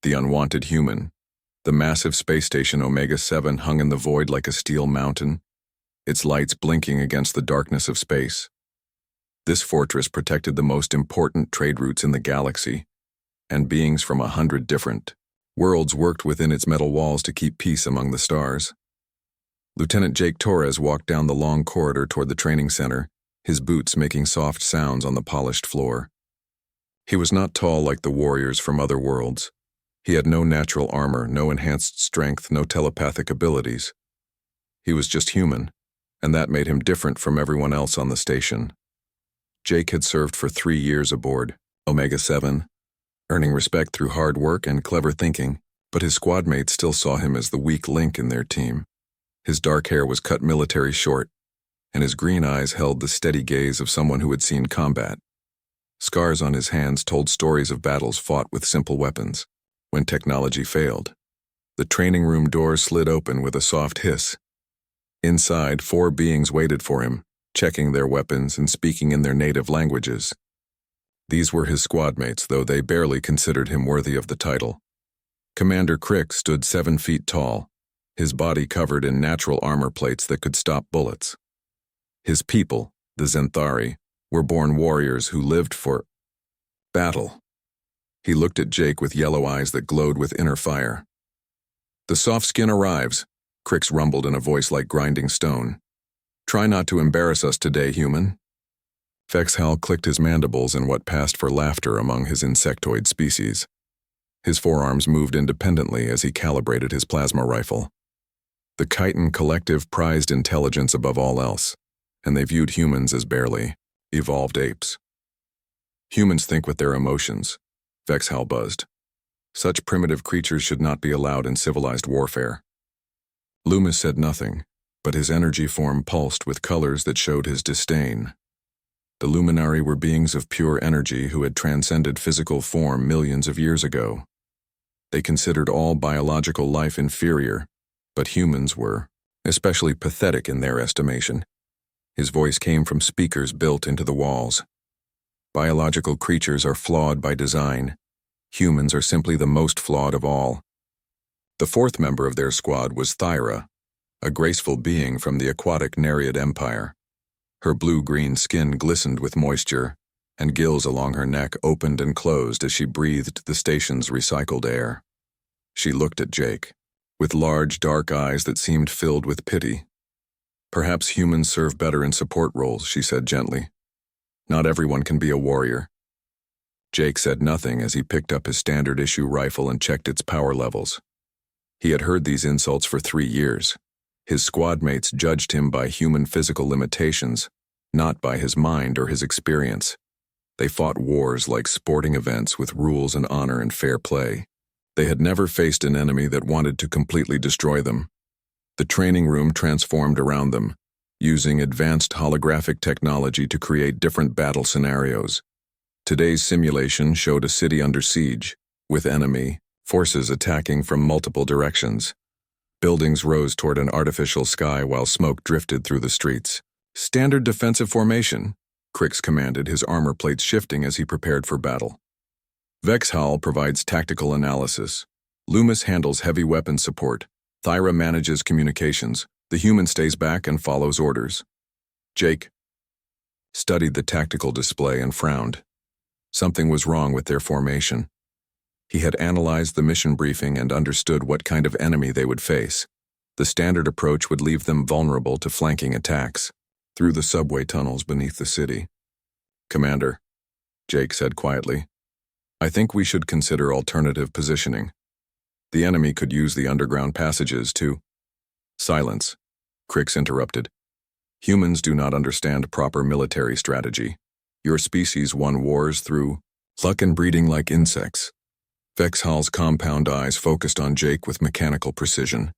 The unwanted human. The massive space station Omega-7 hung in the void like a steel mountain, its lights blinking against the darkness of space. This fortress protected the most important trade routes in the galaxy, and beings from 100 different worlds worked within its metal walls to keep peace among the stars. Lieutenant Jake Torres walked down the long corridor toward the training center, his boots making soft sounds on the polished floor. He was not tall like the warriors from other worlds. He had no natural armor, no enhanced strength, no telepathic abilities. He was just human, and that made him different from everyone else on the station. Jake had served for 3 years aboard Omega-7, earning respect through hard work and clever thinking, but his squad mates still saw him as the weak link in their team. His dark hair was cut military short, and his green eyes held the steady gaze of someone who had seen combat. Scars on his hands told stories of battles fought with simple weapons, when technology failed. The training room door slid open with a soft hiss. Inside, 4 beings waited for him, checking their weapons and speaking in their native languages. These were his squad mates, though they barely considered him worthy of the title. Commander Crick stood 7 feet tall, his body covered in natural armor plates that could stop bullets. His people, the Zenthari, were born warriors who lived for battle. He looked at Jake with yellow eyes that glowed with inner fire. "The soft skin arrives," Crix rumbled in a voice like grinding stone. "Try not to embarrass us today, human." Vexhal clicked his mandibles in what passed for laughter among his insectoid species. His forearms moved independently as he calibrated his plasma rifle. The Chiton collective prized intelligence above all else, and they viewed humans as barely evolved apes. "Humans think with their emotions," Vexhal buzzed. "Such primitive creatures should not be allowed in civilized warfare." Loomis said nothing, but his energy form pulsed with colors that showed his disdain. The Luminari were beings of pure energy who had transcended physical form millions of years ago. They considered all biological life inferior, but humans were especially pathetic in their estimation. His voice came from speakers built into the walls. "Biological creatures are flawed by design. Humans are simply the most flawed of all." The 4th member of their squad was Thyra, a graceful being from the aquatic Nereid Empire. Her blue-green skin glistened with moisture, and gills along her neck opened and closed as she breathed the station's recycled air. She looked at Jake, with large, dark eyes that seemed filled with pity. "Perhaps humans serve better in support roles," she said gently. "Not everyone can be a warrior." Jake said nothing as he picked up his standard-issue rifle and checked its power levels. He had heard these insults for 3 years. His squad mates judged him by human physical limitations, not by his mind or his experience. They fought wars like sporting events with rules and honor and fair play. They had never faced an enemy that wanted to completely destroy them. The training room transformed around them, using advanced holographic technology to create different battle scenarios. Today's simulation showed a city under siege, with enemy forces attacking from multiple directions. Buildings rose toward an artificial sky while smoke drifted through the streets. "Standard defensive formation," Crix commanded, his armor plates shifting as he prepared for battle. Vexhal provides tactical analysis. Loomis handles heavy weapon support. Thyra manages communications. The human stays back and follows orders. Jake studied the tactical display and frowned. Something was wrong with their formation. He had analyzed the mission briefing and understood what kind of enemy they would face. The standard approach would leave them vulnerable to flanking attacks through the subway tunnels beneath the city. "Commander," Jake said quietly, "I think we should consider alternative positioning. The enemy could use the underground passages to—" "Silence," Crix interrupted. "Humans do not understand proper military strategy. Your species won wars through luck and breeding like insects." Vexhal's compound eyes focused on Jake with mechanical precision.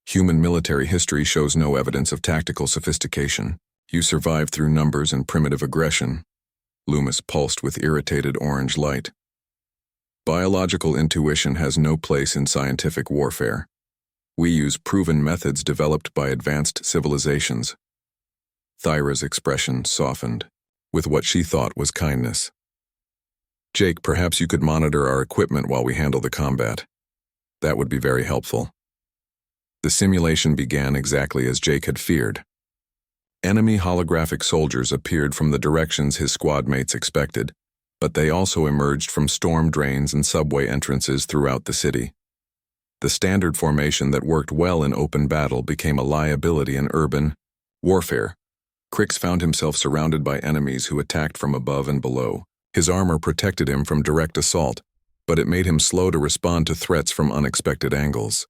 "Human military history shows no evidence of tactical sophistication. You survived through numbers and primitive aggression." Loomis pulsed with irritated orange light. "Biological intuition has no place in scientific warfare. We use proven methods developed by advanced civilizations." Thyra's expression softened, with what she thought was kindness. Jake, perhaps you could monitor our equipment while we handle the combat. That would be very helpful. The simulation began exactly as Jake had feared. Enemy holographic soldiers appeared from the directions his squad mates expected, but they also emerged from storm drains and subway entrances throughout the city. The standard formation that worked well in open battle became a liability in urban warfare. Crix found himself surrounded by enemies who attacked from above and below. His armor protected him from direct assault, but it made him slow to respond to threats from unexpected angles.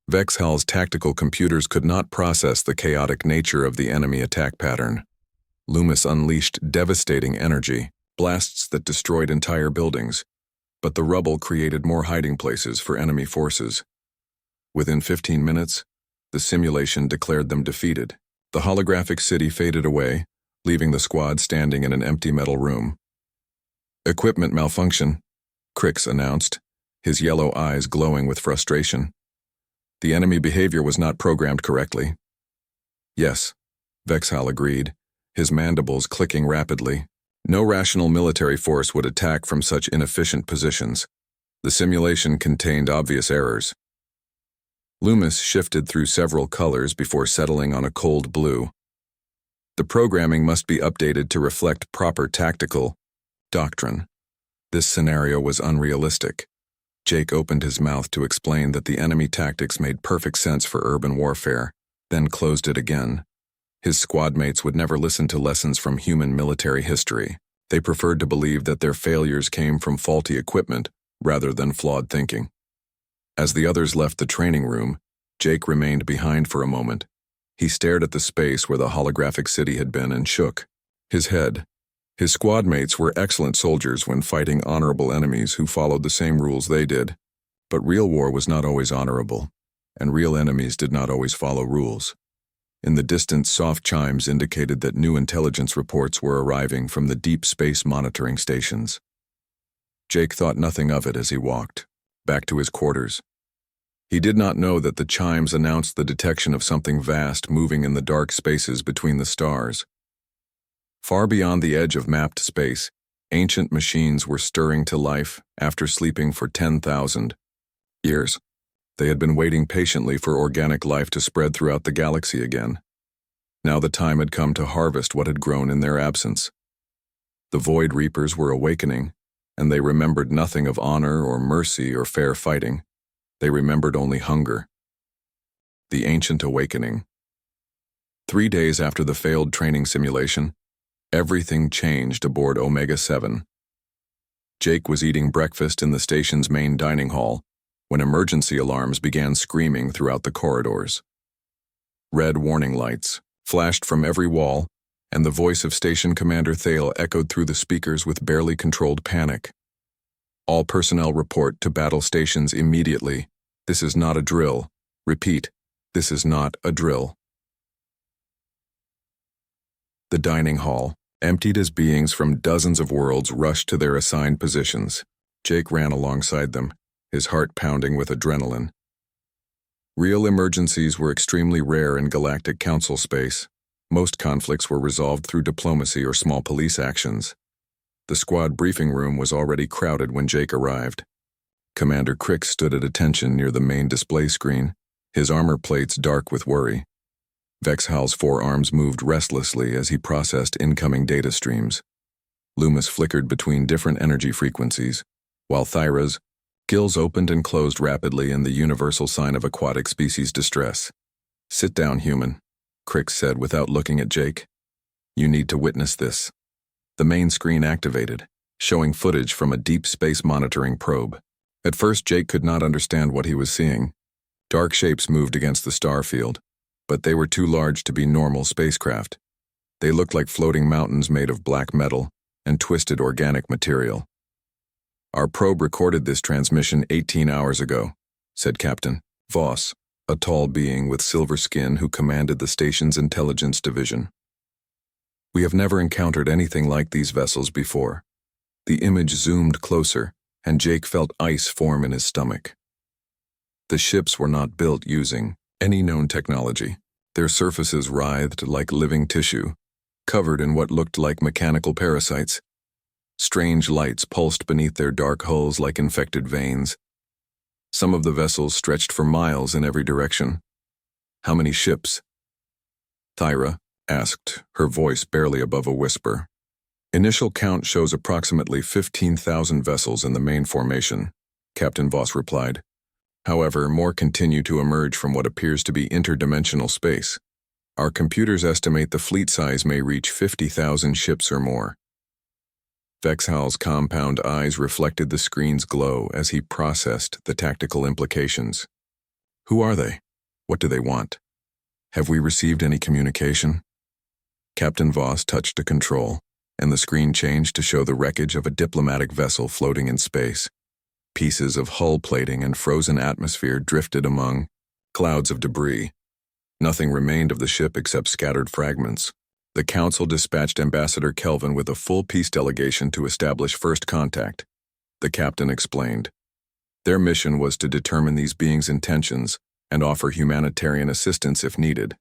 Vexhal's tactical computers could not process the chaotic nature of the enemy attack pattern. Loomis unleashed devastating energy, blasts that destroyed entire buildings, but the rubble created more hiding places for enemy forces. Within 15 minutes, the simulation declared them defeated. The holographic city faded away, leaving the squad standing in an empty metal room. "Equipment malfunction," Crix announced, his yellow eyes glowing with frustration. "The enemy behavior was not programmed correctly." "Yes," Vexhal agreed, his mandibles clicking rapidly. No rational military force would attack from such inefficient positions. The simulation contained obvious errors. Loomis shifted through several colors before settling on a cold blue. The programming must be updated to reflect proper tactical doctrine. This scenario was unrealistic. Jake opened his mouth to explain that the enemy tactics made perfect sense for urban warfare, then closed it again. His squad mates would never listen to lessons from human military history. They preferred to believe that their failures came from faulty equipment rather than flawed thinking. As the others left the training room, Jake remained behind for a moment. He stared at the space where the holographic city had been and shook his head. His squad mates were excellent soldiers when fighting honorable enemies who followed the same rules they did. But real war was not always honorable, and real enemies did not always follow rules. In the distance, soft chimes indicated that new intelligence reports were arriving from the deep space monitoring stations. Jake thought nothing of it as he walked back to his quarters. He did not know that the chimes announced the detection of something vast moving in the dark spaces between the stars. Far beyond the edge of mapped space, ancient machines were stirring to life after sleeping for 10,000 years. They had been waiting patiently for organic life to spread throughout the galaxy again. Now the time had come to harvest what had grown in their absence. The Void Reapers were awakening, and they remembered nothing of honor or mercy or fair fighting. They remembered only hunger. The Ancient Awakening. 3 days after the failed training simulation, everything changed aboard Omega 7. Jake was eating breakfast in the station's main dining hall when emergency alarms began screaming throughout the corridors. Red warning lights flashed from every wall, and the voice of Station Commander Thale echoed through the speakers with barely controlled panic. "All personnel report to battle stations immediately. This is not a drill. Repeat, this is not a drill." The dining hall, emptied as beings from dozens of worlds rushed to their assigned positions. Jake ran alongside them, his heart pounding with adrenaline. Real emergencies were extremely rare in Galactic Council space. Most conflicts were resolved through diplomacy or small police actions. The squad briefing room was already crowded when Jake arrived. Commander Crix stood at attention near the main display screen, his armor plates dark with worry. Vexhal's forearms moved restlessly as he processed incoming data streams. Loomis flickered between different energy frequencies, while Thyra's gills opened and closed rapidly in the universal sign of aquatic species distress. "Sit down, human," Crix said without looking at Jake. "You need to witness this." The main screen activated, showing footage from a deep space monitoring probe. At first, Jake could not understand what he was seeing. Dark shapes moved against the star field, but they were too large to be normal spacecraft. They looked like floating mountains made of black metal and twisted organic material. "Our probe recorded this transmission 18 hours ago," said Captain Voss, a tall being with silver skin who commanded the station's intelligence division. "We have never encountered anything like these vessels before." The image zoomed closer, and Jake felt ice form in his stomach. The ships were not built using any known technology. Their surfaces writhed like living tissue, covered in what looked like mechanical parasites. Strange lights pulsed beneath their dark hulls like infected veins. Some of the vessels stretched for miles in every direction. How many ships? Thyra asked, her voice barely above a whisper. Initial count shows approximately 15,000 vessels in the main formation, Captain Voss replied. However, more continue to emerge from what appears to be interdimensional space. Our computers estimate the fleet size may reach 50,000 ships or more. Vexhal's compound eyes reflected the screen's glow as he processed the tactical implications. Who are they? What do they want? Have we received any communication? Captain Voss touched a control, and the screen changed to show the wreckage of a diplomatic vessel floating in space. Pieces of hull plating and frozen atmosphere drifted among clouds of debris. Nothing remained of the ship except scattered fragments. The Council dispatched Ambassador Kelvin with a full peace delegation to establish first contact. The captain explained. Their mission was to determine these beings' intentions and offer humanitarian assistance if needed.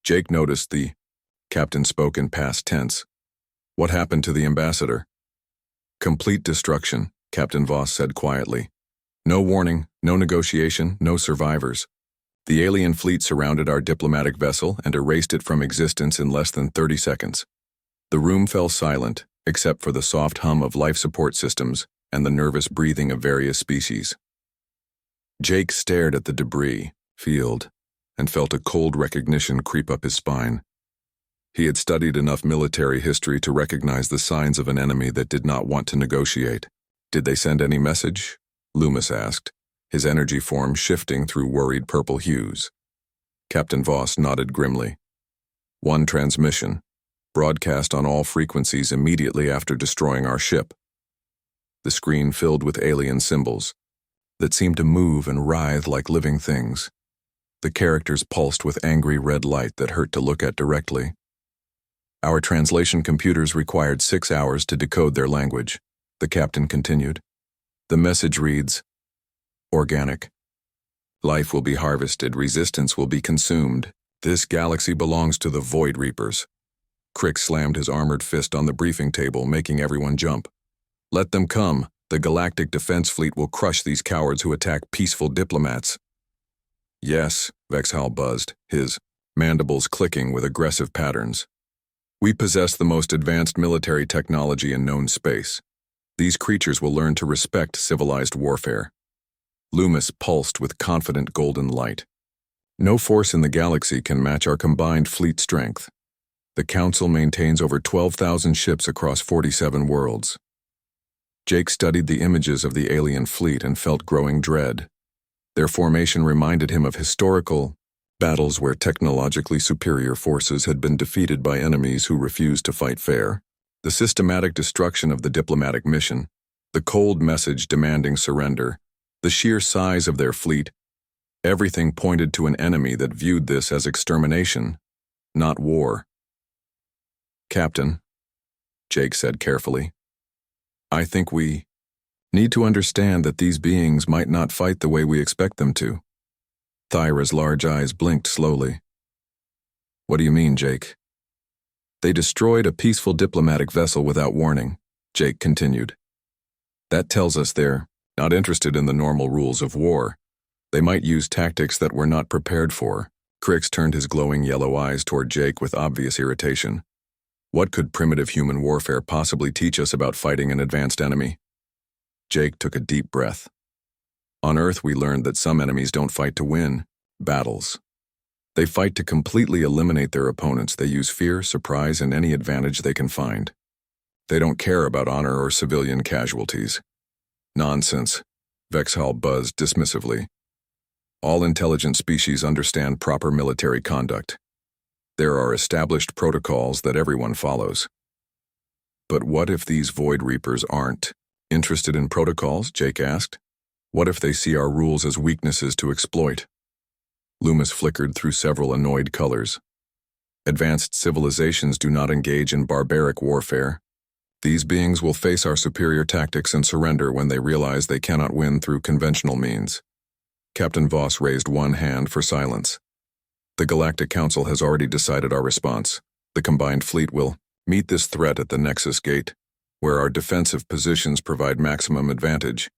Jake noticed the captain spoke in past tense. What happened to the ambassador? Complete destruction, Captain Voss said quietly. No warning, no negotiation, no survivors. The alien fleet surrounded our diplomatic vessel and erased it from existence in less than 30 seconds. The room fell silent, except for the soft hum of life support systems and the nervous breathing of various species. Jake stared at the debris field and felt a cold recognition creep up his spine. He had studied enough military history to recognize the signs of an enemy that did not want to negotiate. Did they send any message? Loomis asked, his energy form shifting through worried purple hues. Captain Voss nodded grimly. One transmission, broadcast on all frequencies immediately after destroying our ship. The screen filled with alien symbols that seemed to move and writhe like living things. The characters pulsed with angry red light that hurt to look at directly. Our translation computers required 6 hours to decode their language, the captain continued. The message reads, Organic. Life will be harvested, resistance will be consumed. This galaxy belongs to the Void Reapers. Crick slammed his armored fist on the briefing table, making everyone jump. Let them come. The Galactic Defense Fleet will crush these cowards who attack peaceful diplomats. Yes, Vexhal buzzed, his mandibles clicking with aggressive patterns. We possess the most advanced military technology in known space. These creatures will learn to respect civilized warfare. Loomis pulsed with confident golden light. No force in the galaxy can match our combined fleet strength. The Council maintains over 12,000 ships across 47 worlds. Jake studied the images of the alien fleet and felt growing dread. Their formation reminded him of historical battles where technologically superior forces had been defeated by enemies who refused to fight fair. The systematic destruction of the diplomatic mission, the cold message demanding surrender, the sheer size of their fleet, everything pointed to an enemy that viewed this as extermination, not war. Captain, Jake said carefully, I think we need to understand that these beings might not fight the way we expect them to. Thyra's large eyes blinked slowly. What do you mean, Jake? They destroyed a peaceful diplomatic vessel without warning, Jake continued. That tells us they're not interested in the normal rules of war. They might use tactics that we're not prepared for. Crix turned his glowing yellow eyes toward Jake with obvious irritation. What could primitive human warfare possibly teach us about fighting an advanced enemy? Jake took a deep breath. On Earth, we learned that some enemies don't fight to win battles. They fight to completely eliminate their opponents. They use fear, surprise, and any advantage they can find. They don't care about honor or civilian casualties. Nonsense, Vexhal buzzed dismissively. All intelligent species understand proper military conduct. There are established protocols that everyone follows. But what if these Void Reapers aren't interested in protocols? Jake asked. What if they see our rules as weaknesses to exploit? Loomis flickered through several annoyed colors. Advanced civilizations do not engage in barbaric warfare. These beings will face our superior tactics and surrender when they realize they cannot win through conventional means. Captain Voss raised one hand for silence. The Galactic Council has already decided our response. The combined fleet will meet this threat at the Nexus Gate. where our defensive positions provide maximum advantage.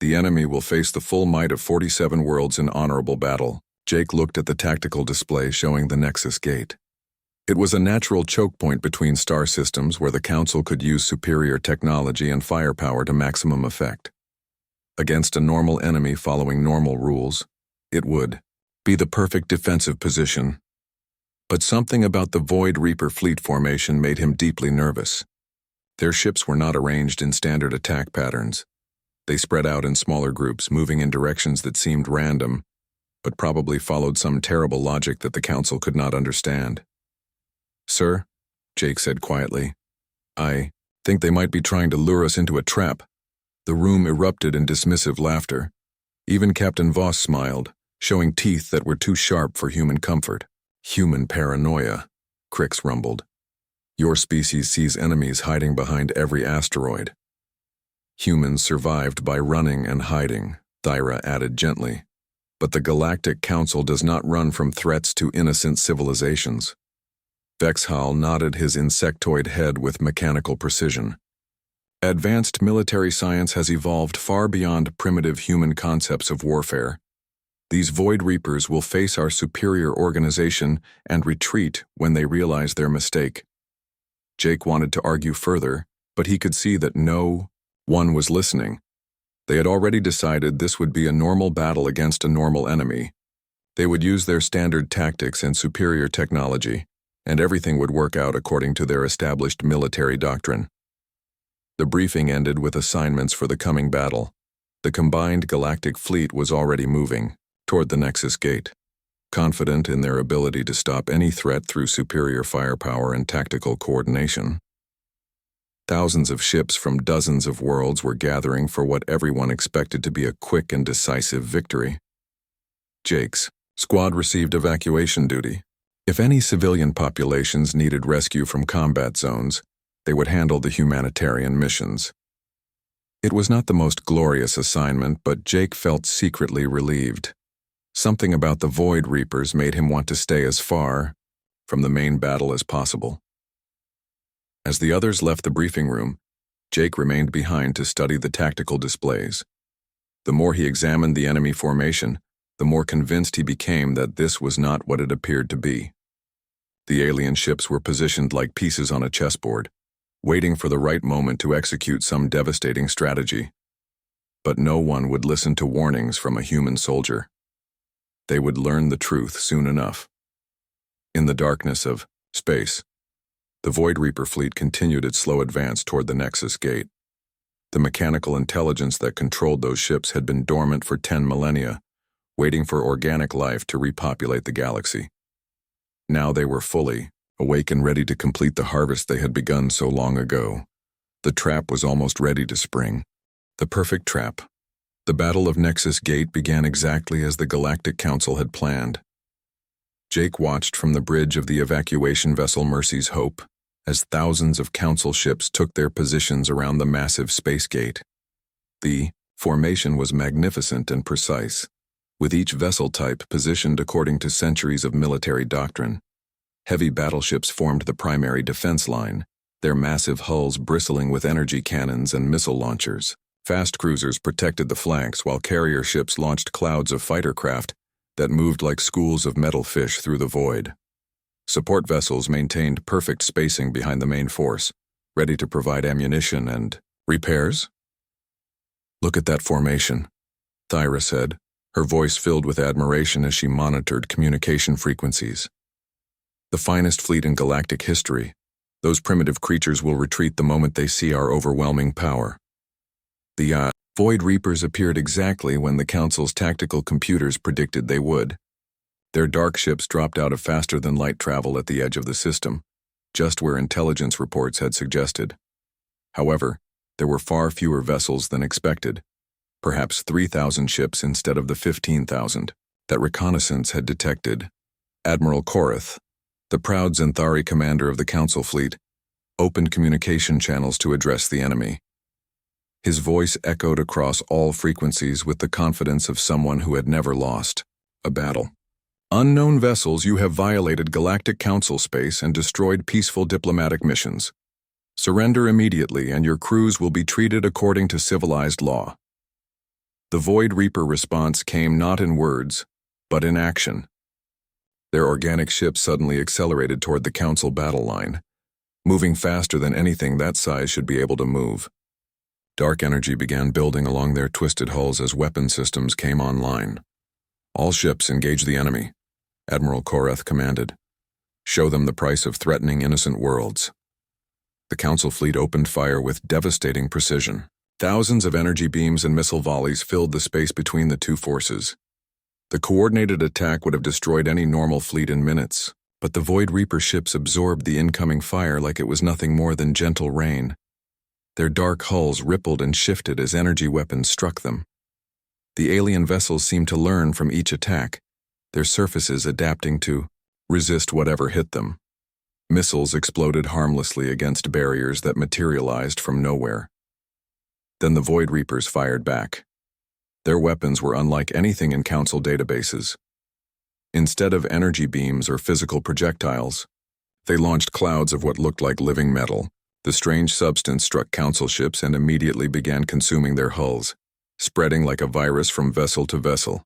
The enemy will face the full might of 47 worlds in honorable battle. Jake looked at the tactical display showing the Nexus Gate. It was a natural choke point between star systems where the Council could use superior technology and firepower to maximum effect. Against a normal enemy following normal rules, it would be the perfect defensive position. But something about the Void Reaper fleet formation made him deeply nervous. Their ships were not arranged in standard attack patterns. They spread out in smaller groups, moving in directions that seemed random, but probably followed some terrible logic that the Council could not understand. "Sir," Jake said quietly, "I think they might be trying to lure us into a trap." The room erupted in dismissive laughter. Even Captain Voss smiled, showing teeth that were too sharp for human comfort. "Human paranoia," Crix rumbled. "Your species sees enemies hiding behind every asteroid." "Humans survived by running and hiding," Thyra added gently. "But the Galactic Council does not run from threats to innocent civilizations." Vexhal nodded his insectoid head with mechanical precision. "Advanced military science has evolved far beyond primitive human concepts of warfare. These Void Reapers will face our superior organization and retreat when they realize their mistake." Jake wanted to argue further, but he could see that no one was listening. They had already decided this would be a normal battle against a normal enemy. They would use their standard tactics and superior technology, and everything would work out according to their established military doctrine. The briefing ended with assignments for the coming battle. The combined galactic fleet was already moving toward the Nexus Gate, confident in their ability to stop any threat through superior firepower and tactical coordination. Thousands of ships from dozens of worlds were gathering for what everyone expected to be a quick and decisive victory. Jake's squad received evacuation duty. If any civilian populations needed rescue from combat zones, they would handle the humanitarian missions. It was not the most glorious assignment, but Jake felt secretly relieved. Something about the Void Reapers made him want to stay as far from the main battle as possible. As the others left the briefing room, Jake remained behind to study the tactical displays. The more he examined the enemy formation, the more convinced he became that this was not what it appeared to be. The alien ships were positioned like pieces on a chessboard, waiting for the right moment to execute some devastating strategy. But no one would listen to warnings from a human soldier. They would learn the truth soon enough. In the darkness of space, the Void Reaper fleet continued its slow advance toward the Nexus Gate. The mechanical intelligence that controlled those ships had been dormant for 10 millennia, waiting for organic life to repopulate the galaxy. Now they were fully awake and ready to complete the harvest they had begun so long ago. The trap was almost ready to spring. The perfect trap. The Battle of Nexus Gate began exactly as the Galactic Council had planned. Jake watched from the bridge of the evacuation vessel Mercy's Hope as thousands of Council ships took their positions around the massive space gate. The formation was magnificent and precise, with each vessel type positioned according to centuries of military doctrine. Heavy battleships formed the primary defense line, their massive hulls bristling with energy cannons and missile launchers. Fast cruisers protected the flanks while carrier ships launched clouds of fighter craft that moved like schools of metal fish through the void. Support vessels maintained perfect spacing behind the main force, ready to provide ammunition and repairs. "Look at that formation," Thyra said, her voice filled with admiration as she monitored communication frequencies. "The finest fleet in galactic history. Those primitive creatures will retreat the moment they see our overwhelming power." The Void Reapers appeared exactly when the Council's tactical computers predicted they would. Their dark ships dropped out of faster-than-light travel at the edge of the system, just where intelligence reports had suggested. However, there were far fewer vessels than expected, perhaps 3,000 ships instead of the 15,000 that reconnaissance had detected. Admiral Korath, the proud Xanthari commander of the Council fleet, opened communication channels to address the enemy. His voice echoed across all frequencies with the confidence of someone who had never lost a battle. "Unknown vessels, you have violated Galactic Council space and destroyed peaceful diplomatic missions. Surrender immediately and your crews will be treated according to civilized law. The Void Reaper response came not in words, but in action. Their organic ship suddenly accelerated toward the Council battle line, moving faster than anything that size should be able to move. Dark energy began building along their twisted hulls as weapon systems came online. All ships engage the enemy, Admiral Koreth commanded. Show them the price of threatening innocent worlds. The Council fleet opened fire with devastating precision. Thousands of energy beams and missile volleys filled the space between the two forces. The coordinated attack would have destroyed any normal fleet in minutes, but the Void Reaper ships absorbed the incoming fire like it was nothing more than gentle rain. Their dark hulls rippled and shifted as energy weapons struck them. The alien vessels seemed to learn from each attack, their surfaces adapting to resist whatever hit them. Missiles exploded harmlessly against barriers that materialized from nowhere. Then the Void Reapers fired back. Their weapons were unlike anything in Council databases. Instead of energy beams or physical projectiles, they launched clouds of what looked like living metal. The strange substance struck Council ships and immediately began consuming their hulls, spreading like a virus from vessel to vessel.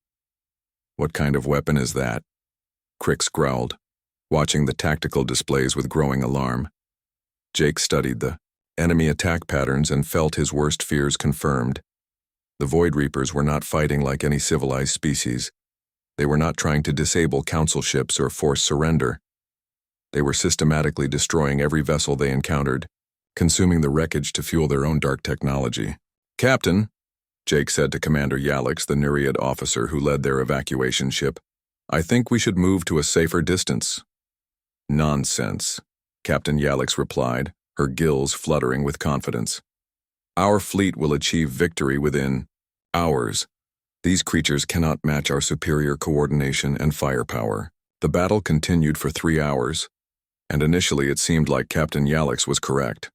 "What kind of weapon is that?" Crix growled, watching the tactical displays with growing alarm. Jake studied the enemy attack patterns and felt his worst fears confirmed. The Void Reapers were not fighting like any civilized species. They were not trying to disable Council ships or force surrender. They were systematically destroying every vessel they encountered, consuming the wreckage to fuel their own dark technology. "Captain," Jake said to Commander Yalix, the Nereid officer who led their evacuation ship, "I think we should move to a safer distance." "Nonsense," Captain Yalix replied, her gills fluttering with confidence. "Our fleet will achieve victory within hours. These creatures cannot match our superior coordination and firepower." The battle continued for 3 hours, and initially it seemed like Captain Yalix was correct.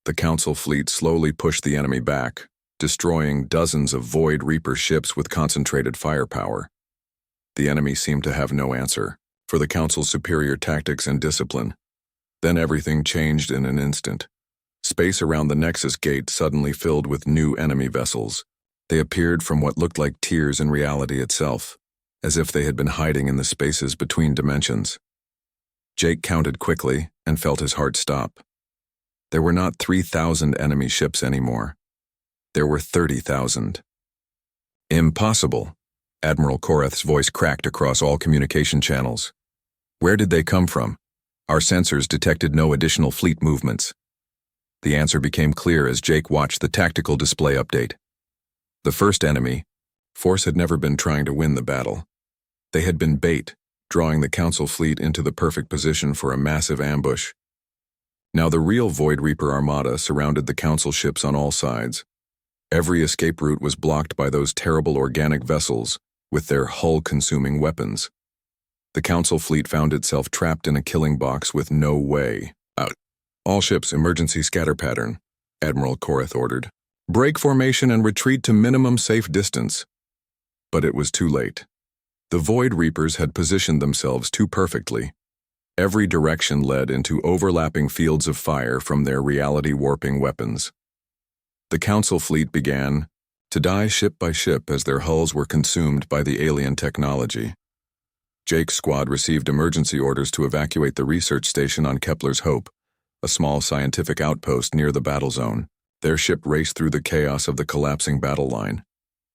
The Council fleet slowly pushed the enemy back, destroying dozens of Void Reaper ships with concentrated firepower. The enemy seemed to have no answer for the Council's superior tactics and discipline. Then everything changed in an instant. Space around the Nexus Gate suddenly filled with new enemy vessels. They appeared from what looked like tiers in reality itself, as if they had been hiding in the spaces between dimensions. Jake counted quickly and felt his heart stop. There were not 3,000 enemy ships anymore. There were 30,000. "Impossible," Admiral Koreth's voice cracked across all communication channels. "Where did they come from? Our sensors detected no additional fleet movements." The answer became clear as Jake watched the tactical display update. The first enemy force had never been trying to win the battle. They had been bait, drawing the Council fleet into the perfect position for a massive ambush. Now the real Void Reaper armada surrounded the Council ships on all sides. Every escape route was blocked by those terrible organic vessels with their hull-consuming weapons. The Council fleet found itself trapped in a killing box with no way out. "All ships emergency scatter pattern," Admiral Koreth ordered. "Break formation and retreat to minimum safe distance." But it was too late. The Void Reapers had positioned themselves too perfectly. Every direction led into overlapping fields of fire from their reality-warping weapons. The Council fleet began to die ship by ship as their hulls were consumed by the alien technology. Jake's squad received emergency orders to evacuate the research station on Kepler's Hope, a small scientific outpost near the battle zone. Their ship raced through the chaos of the collapsing battle line,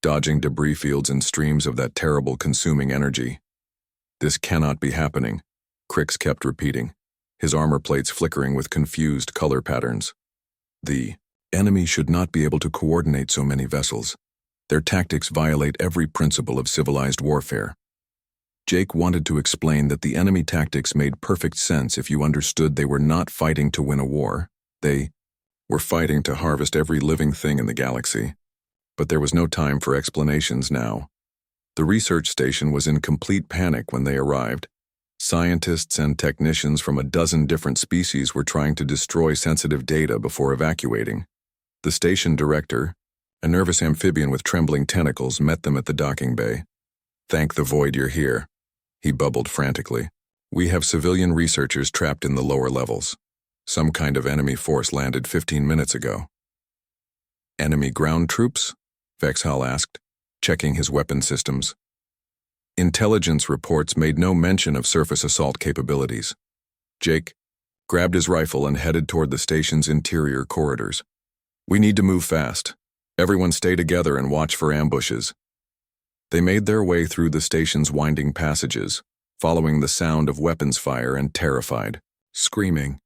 dodging debris fields and streams of that terrible consuming energy. "This cannot be happening," Crix kept repeating, his armor plates flickering with confused color patterns. "The enemy should not be able to coordinate so many vessels. Their tactics violate every principle of civilized warfare." Jake wanted to explain that the enemy tactics made perfect sense if you understood they were not fighting to win a war. They were fighting to harvest every living thing in the galaxy. But there was no time for explanations now. The research station was in complete panic when they arrived. Scientists and technicians from a dozen different species were trying to destroy sensitive data before evacuating. The station director, a nervous amphibian with trembling tentacles, met them at the docking bay. "Thank the Void you're here," he bubbled frantically. "We have civilian researchers trapped in the lower levels." Some kind of enemy force landed 15 minutes ago. Enemy ground troops? Vexhal asked, checking his weapon systems. Intelligence reports made no mention of surface assault capabilities. Jake grabbed his rifle and headed toward the station's interior corridors. We need to move fast. Everyone stay together and watch for ambushes. They made their way through the station's winding passages, following the sound of weapons fire and terrified, screaming.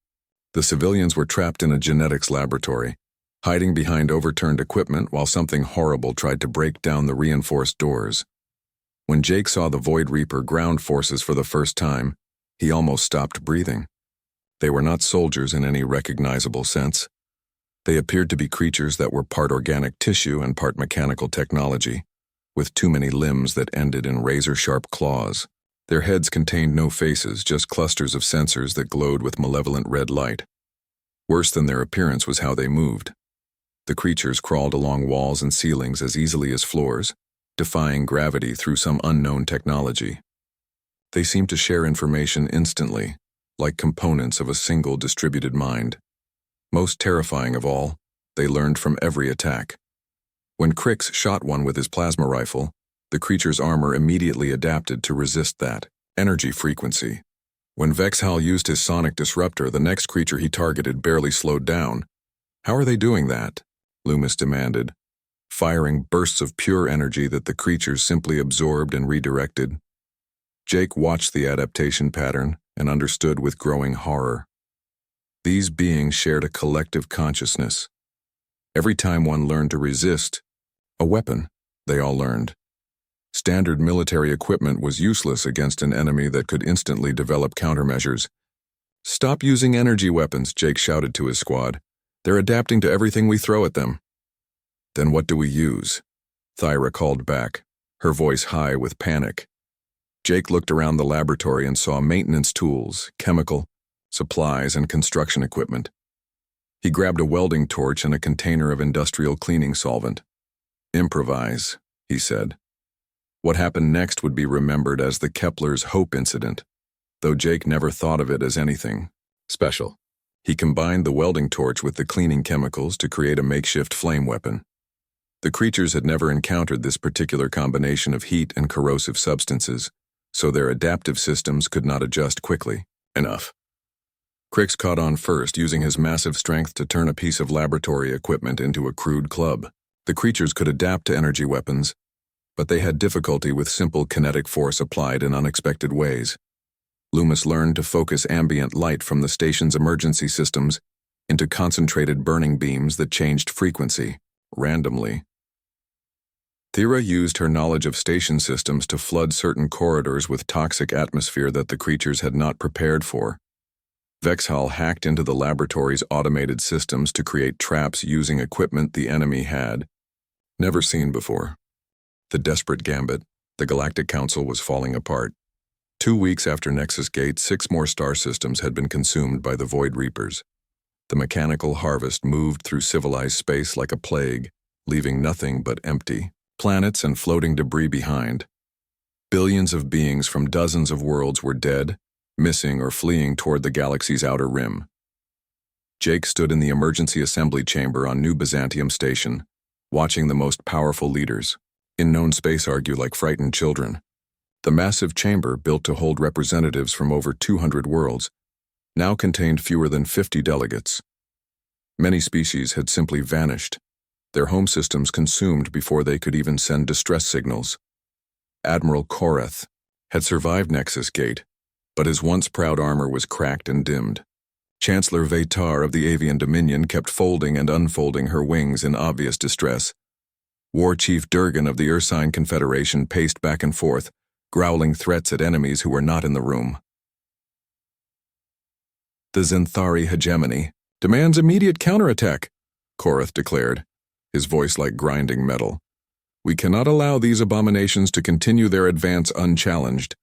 The civilians were trapped in a genetics laboratory, hiding behind overturned equipment while something horrible tried to break down the reinforced doors. When Jake saw the Void Reaper ground forces for the first time, he almost stopped breathing. They were not soldiers in any recognizable sense. They appeared to be creatures that were part organic tissue and part mechanical technology, with too many limbs that ended in razor-sharp claws. Their heads contained no faces, just clusters of sensors that glowed with malevolent red light. Worse than their appearance was how they moved. The creatures crawled along walls and ceilings as easily as floors, defying gravity through some unknown technology. They seemed to share information instantly, like components of a single distributed mind. Most terrifying of all, they learned from every attack. When Crix shot one with his plasma rifle, the creature's armor immediately adapted to resist that energy frequency. When Vexhal used his sonic disruptor, the next creature he targeted barely slowed down. How are they doing that? Loomis demanded, firing bursts of pure energy that the creatures simply absorbed and redirected. Jake watched the adaptation pattern and understood with growing horror. These beings shared a collective consciousness. Every time one learned to resist a weapon, they all learned. Standard military equipment was useless against an enemy that could instantly develop countermeasures. "Stop using energy weapons," Jake shouted to his squad. "They're adapting to everything we throw at them." "Then what do we use?" Thyra called back, her voice high with panic. Jake looked around the laboratory and saw maintenance tools, chemical, supplies, and construction equipment. He grabbed a welding torch and a container of industrial cleaning solvent. "Improvise," he said. What happened next would be remembered as the Kepler's Hope incident, though Jake never thought of it as anything special. He combined the welding torch with the cleaning chemicals to create a makeshift flame weapon. The creatures had never encountered this particular combination of heat and corrosive substances, so their adaptive systems could not adjust quickly enough. Crix caught on first, using his massive strength to turn a piece of laboratory equipment into a crude club. The creatures could adapt to energy weapons, but they had difficulty with simple kinetic force applied in unexpected ways. Loomis learned to focus ambient light from the station's emergency systems into concentrated burning beams that changed frequency, randomly. Thera used her knowledge of station systems to flood certain corridors with toxic atmosphere that the creatures had not prepared for. Vexhal hacked into the laboratory's automated systems to create traps using equipment the enemy had never seen before. The desperate gambit, the Galactic Council was falling apart. 2 weeks after Nexus Gate, 6 more star systems had been consumed by the Void Reapers. The mechanical harvest moved through civilized space like a plague, leaving nothing but empty planets and floating debris behind. Billions of beings from dozens of worlds were dead, missing, or fleeing toward the galaxy's outer rim. Jake stood in the emergency assembly chamber on New Byzantium Station, watching the most powerful leaders in known space argue like frightened children. The massive chamber, built to hold representatives from over 200 worlds, now contained fewer than 50 delegates. Many species had simply vanished, their home systems consumed before they could even send distress signals. Admiral Koreth had survived Nexus Gate, but his once proud armor was cracked and dimmed. Chancellor Vatar of the Avian Dominion kept folding and unfolding her wings in obvious distress. War Chief Durgan of the Ursine Confederation paced back and forth, growling threats at enemies who were not in the room. "The Zenthari hegemony demands immediate counterattack," Koreth declared, his voice like grinding metal. "We cannot allow these abominations to continue their advance unchallenged."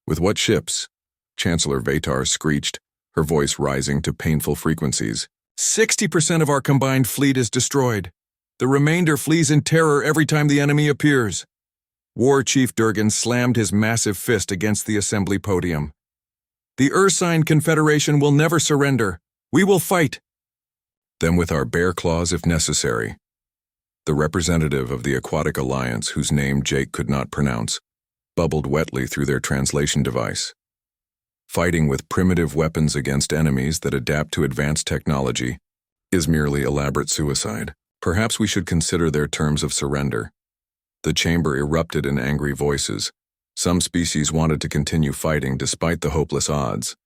"With what ships?" Chancellor Vatar screeched, her voice rising to painful frequencies. 60% of our combined fleet is destroyed. The remainder flees in terror every time the enemy appears." War Chief Durgan slammed his massive fist against the assembly podium. "The Ursine Confederation will never surrender. We will fight! Them with our bare claws if necessary. The representative of the Aquatic Alliance, whose name Jake could not pronounce, bubbled wetly through their translation device. Fighting with primitive weapons against enemies that adapt to advanced technology is merely elaborate suicide. Perhaps we should consider their terms of surrender. The chamber erupted in angry voices. Some species wanted to continue fighting despite the hopeless odds.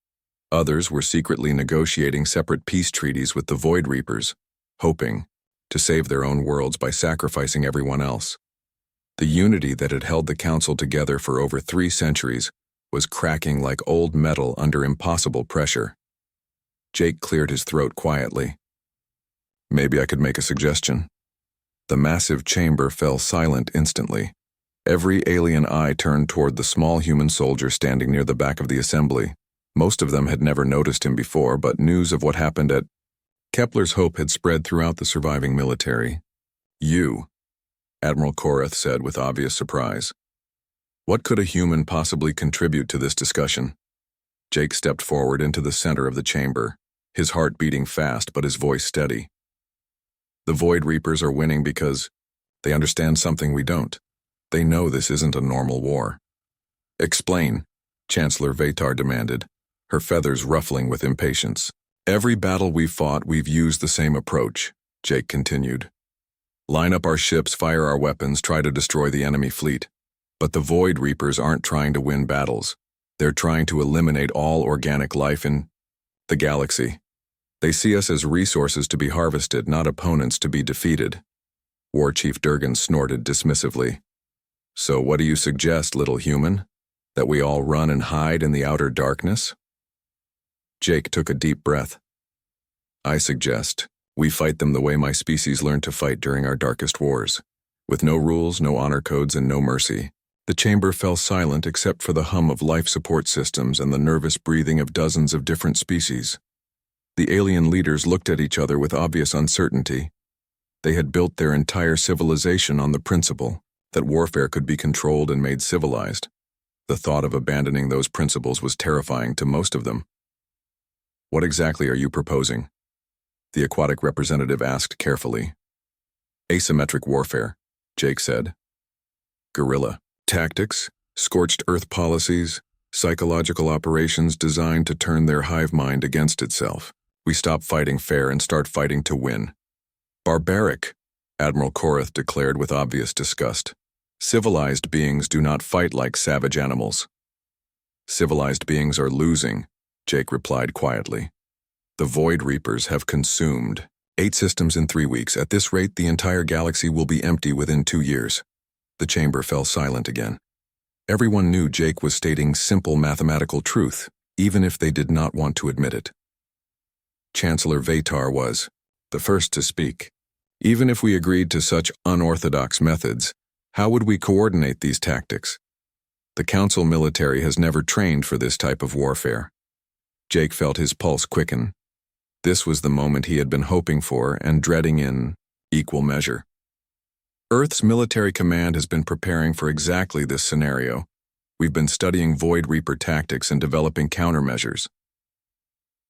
Others were secretly negotiating separate peace treaties with the Void Reapers, hoping to save their own worlds by sacrificing everyone else. The unity that had held the Council together for over 3 centuries was cracking like old metal under impossible pressure. Jake cleared his throat quietly. Maybe I could make a suggestion. The massive chamber fell silent instantly. Every alien eye turned toward the small human soldier standing near the back of the assembly. Most of them had never noticed him before, but news of what happened at Kepler's hope had spread throughout the surviving military. You, Admiral Korath said with obvious surprise. What could a human possibly contribute to this discussion? Jake stepped forward into the center of the chamber, his heart beating fast but his voice steady. The Void Reapers are winning because they understand something we don't. They know this isn't a normal war. Explain, Chancellor Vatar demanded, her feathers ruffling with impatience. Every battle we've fought, we've used the same approach, Jake continued. Line up our ships, fire our weapons, try to destroy the enemy fleet. But the Void Reapers aren't trying to win battles. They're trying to eliminate all organic life in the galaxy. They see us as resources to be harvested, not opponents to be defeated. War Chief Durgan snorted dismissively. So what do you suggest, little human? That we all run and hide in the outer darkness? Jake took a deep breath. I suggest we fight them the way my species learned to fight during our darkest wars, with no rules, no honor codes, and no mercy. The chamber fell silent except for the hum of life support systems and the nervous breathing of dozens of different species. The alien leaders looked at each other with obvious uncertainty. They had built their entire civilization on the principle that warfare could be controlled and made civilized. The thought of abandoning those principles was terrifying to most of them. What exactly are you proposing? The aquatic representative asked carefully. Asymmetric warfare, Jake said. Guerrilla tactics, scorched earth policies, psychological operations designed to turn their hive mind against itself. We stop fighting fair and start fighting to win. Barbaric, Admiral Korath declared with obvious disgust. Civilized beings do not fight like savage animals. Civilized beings are losing, Jake replied quietly. The Void Reapers have consumed 8 systems in 3 weeks. At this rate, the entire galaxy will be empty within 2 years. The chamber fell silent again. Everyone knew Jake was stating simple mathematical truth, even if they did not want to admit it. Chancellor Vatar was the first to speak. Even if we agreed to such unorthodox methods, how would we coordinate these tactics? The Council military has never trained for this type of warfare. Jake felt his pulse quicken. This was the moment he had been hoping for and dreading in equal measure. Earth's military command has been preparing for exactly this scenario. We've been studying Void Reaper tactics and developing countermeasures.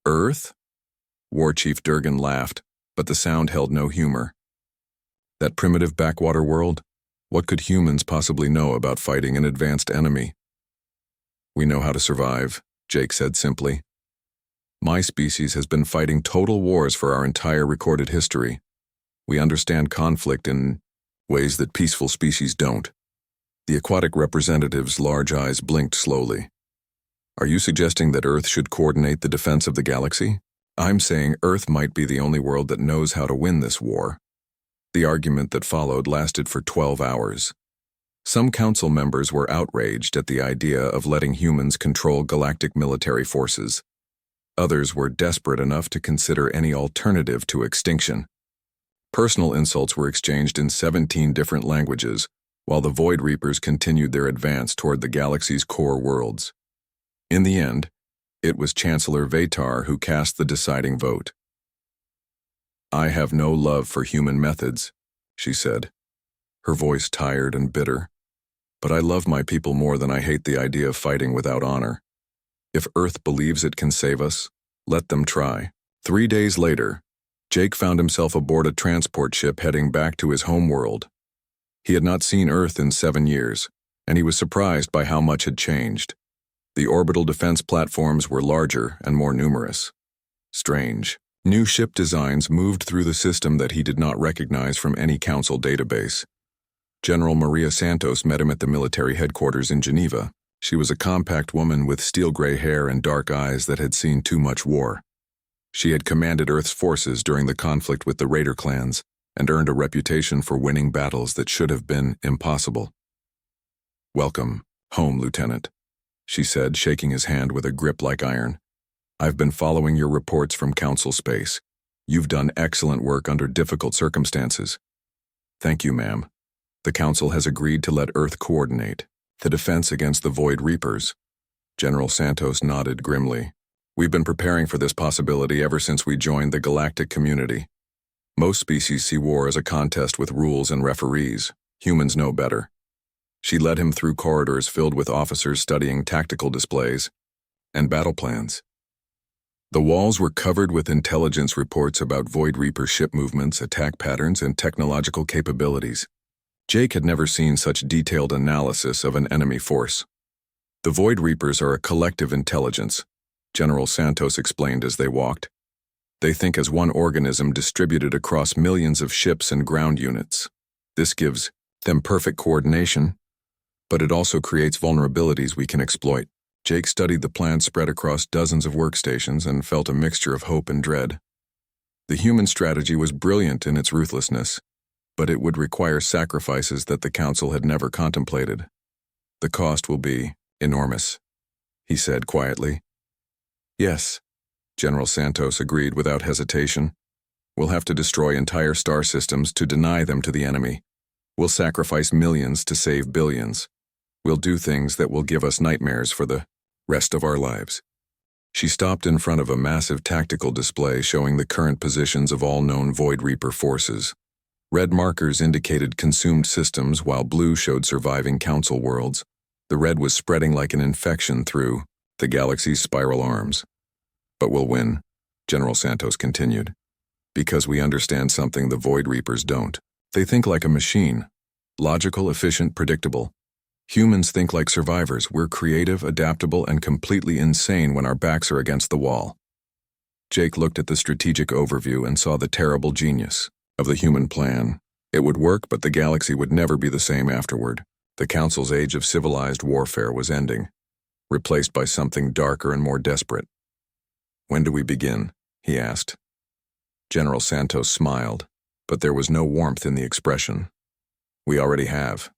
Earth? War Chief Durgan laughed, but the sound held no humor. That primitive backwater world? What could humans possibly know about fighting an advanced enemy? We know how to survive, Jake said simply. My species has been fighting total wars for our entire recorded history. We understand conflict in ways that peaceful species don't. The aquatic representative's large eyes blinked slowly. Are you suggesting that Earth should coordinate the defense of the galaxy? I'm saying Earth might be the only world that knows how to win this war. The argument that followed lasted for 12 hours. Some council members were outraged at the idea of letting humans control galactic military forces. Others were desperate enough to consider any alternative to extinction. Personal insults were exchanged in 17 different languages, while the Void Reapers continued their advance toward the galaxy's core worlds. In the end, it was Chancellor Vatar who cast the deciding vote. I have no love for human methods, she said, her voice tired and bitter. But I love my people more than I hate the idea of fighting without honor. If Earth believes it can save us, let them try. 3 days later, Jake found himself aboard a transport ship heading back to his homeworld. He had not seen Earth in 7 years, and he was surprised by how much had changed. The orbital defense platforms were larger and more numerous. Strange. New ship designs moved through the system that he did not recognize from any council database. General Maria Santos met him at the military headquarters in Geneva. She was a compact woman with steel-gray hair and dark eyes that had seen too much war. She had commanded Earth's forces during the conflict with the Raider clans and earned a reputation for winning battles that should have been impossible. "Welcome home, Lieutenant," she said, shaking his hand with a grip like iron. "I've been following your reports from Council Space. You've done excellent work under difficult circumstances." "Thank you, ma'am. The Council has agreed to let Earth coordinate the defense against the Void Reapers." General Santos nodded grimly. "We've been preparing for this possibility ever since we joined the galactic community. Most species see war as a contest with rules and referees. Humans know better." She led him through corridors filled with officers studying tactical displays and battle plans. The walls were covered with intelligence reports about Void Reaper ship movements, attack patterns, and technological capabilities. Jake had never seen such detailed analysis of an enemy force. "The Void Reapers are a collective intelligence," General Santos explained as they walked. "They think as one organism distributed across millions of ships and ground units. This gives them perfect coordination, but it also creates vulnerabilities we can exploit." Jake studied the plans spread across dozens of workstations and felt a mixture of hope and dread. The human strategy was brilliant in its ruthlessness, but it would require sacrifices that the Council had never contemplated. "The cost will be enormous," he said quietly. "Yes," General Santos agreed without hesitation. "We'll have to destroy entire star systems to deny them to the enemy. We'll sacrifice millions to save billions. We'll do things that will give us nightmares for the rest of our lives." She stopped in front of a massive tactical display showing the current positions of all known Void Reaper forces. Red markers indicated consumed systems, while blue showed surviving Council worlds. The red was spreading like an infection through the galaxy's spiral arms. "But we'll win," General Santos continued, "because we understand something the Void Reapers don't. They think like a machine. Logical, efficient, predictable. Humans think like survivors. We're creative, adaptable, and completely insane when our backs are against the wall." Jake looked at the strategic overview and saw the terrible genius of the human plan. It would work, but the galaxy would never be the same afterward. The Council's age of civilized warfare was ending, replaced by something darker and more desperate. "When do we begin?" he asked. General Santos smiled, but there was no warmth in the expression. "We already have.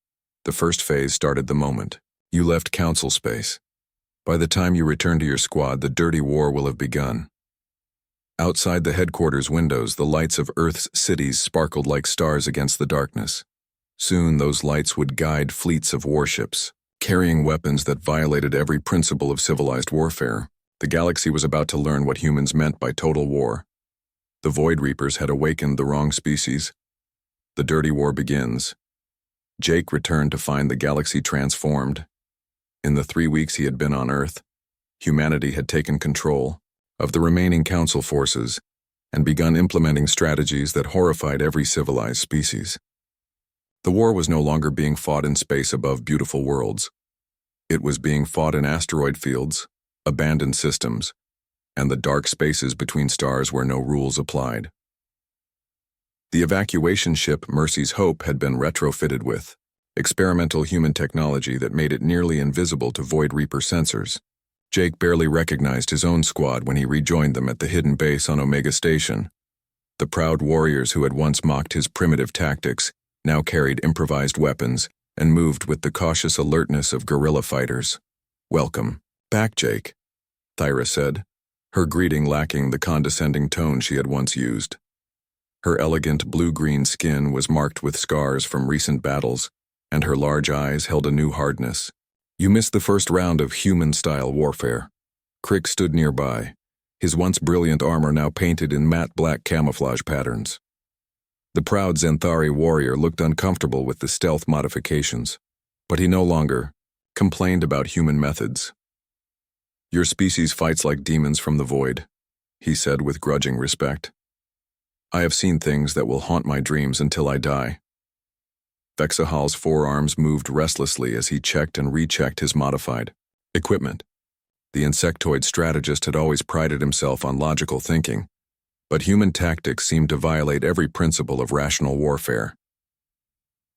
The first phase started the moment you left Council space. By the time you return to your squad, the dirty war will have begun." Outside the headquarters windows, the lights of Earth's cities sparkled like stars against the darkness. Soon those lights would guide fleets of warships, carrying weapons that violated every principle of civilized warfare. The galaxy was about to learn what humans meant by total war. The Void Reapers had awakened the wrong species. The dirty war begins. Jake returned to find the galaxy transformed. In the 3 weeks he had been on Earth, humanity had taken control of the remaining Council forces and begun implementing strategies that horrified every civilized species. The war was no longer being fought in space above beautiful worlds. It was being fought in asteroid fields, abandoned systems, and the dark spaces between stars where no rules applied. The evacuation ship Mercy's Hope had been retrofitted with experimental human technology that made it nearly invisible to Void Reaper sensors. Jake barely recognized his own squad when he rejoined them at the hidden base on Omega Station. The proud warriors who had once mocked his primitive tactics now carried improvised weapons and moved with the cautious alertness of guerrilla fighters. "Welcome back, Jake," Thyra said, her greeting lacking the condescending tone she had once used. Her elegant blue-green skin was marked with scars from recent battles, and her large eyes held a new hardness. "You missed the first round of human-style warfare." Crick stood nearby, his once brilliant armor now painted in matte black camouflage patterns. The proud Zenthari warrior looked uncomfortable with the stealth modifications, but he no longer complained about human methods. "Your species fights like demons from the void," he said with grudging respect. I have seen things that will haunt my dreams until I die. Vexahal's forearms moved restlessly as he checked and rechecked his modified equipment. The insectoid strategist had always prided himself on logical thinking, but human tactics seemed to violate every principle of rational warfare.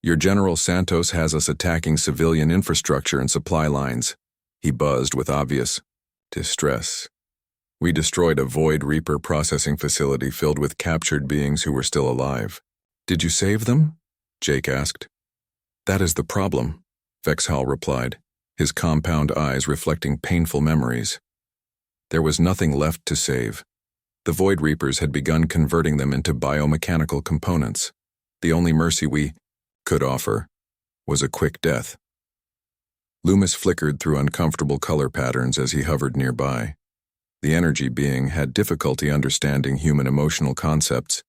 Your General Santos has us attacking civilian infrastructure and supply lines, he buzzed with obvious distress. We destroyed a Void Reaper processing facility filled with captured beings who were still alive. Did you save them? Jake asked. That is the problem, Vexhal replied, his compound eyes reflecting painful memories. There was nothing left to save. The Void Reapers had begun converting them into biomechanical components. The only mercy we could offer was a quick death. Loomis flickered through uncomfortable color patterns as he hovered nearby. The energy being had difficulty understanding human emotional concepts,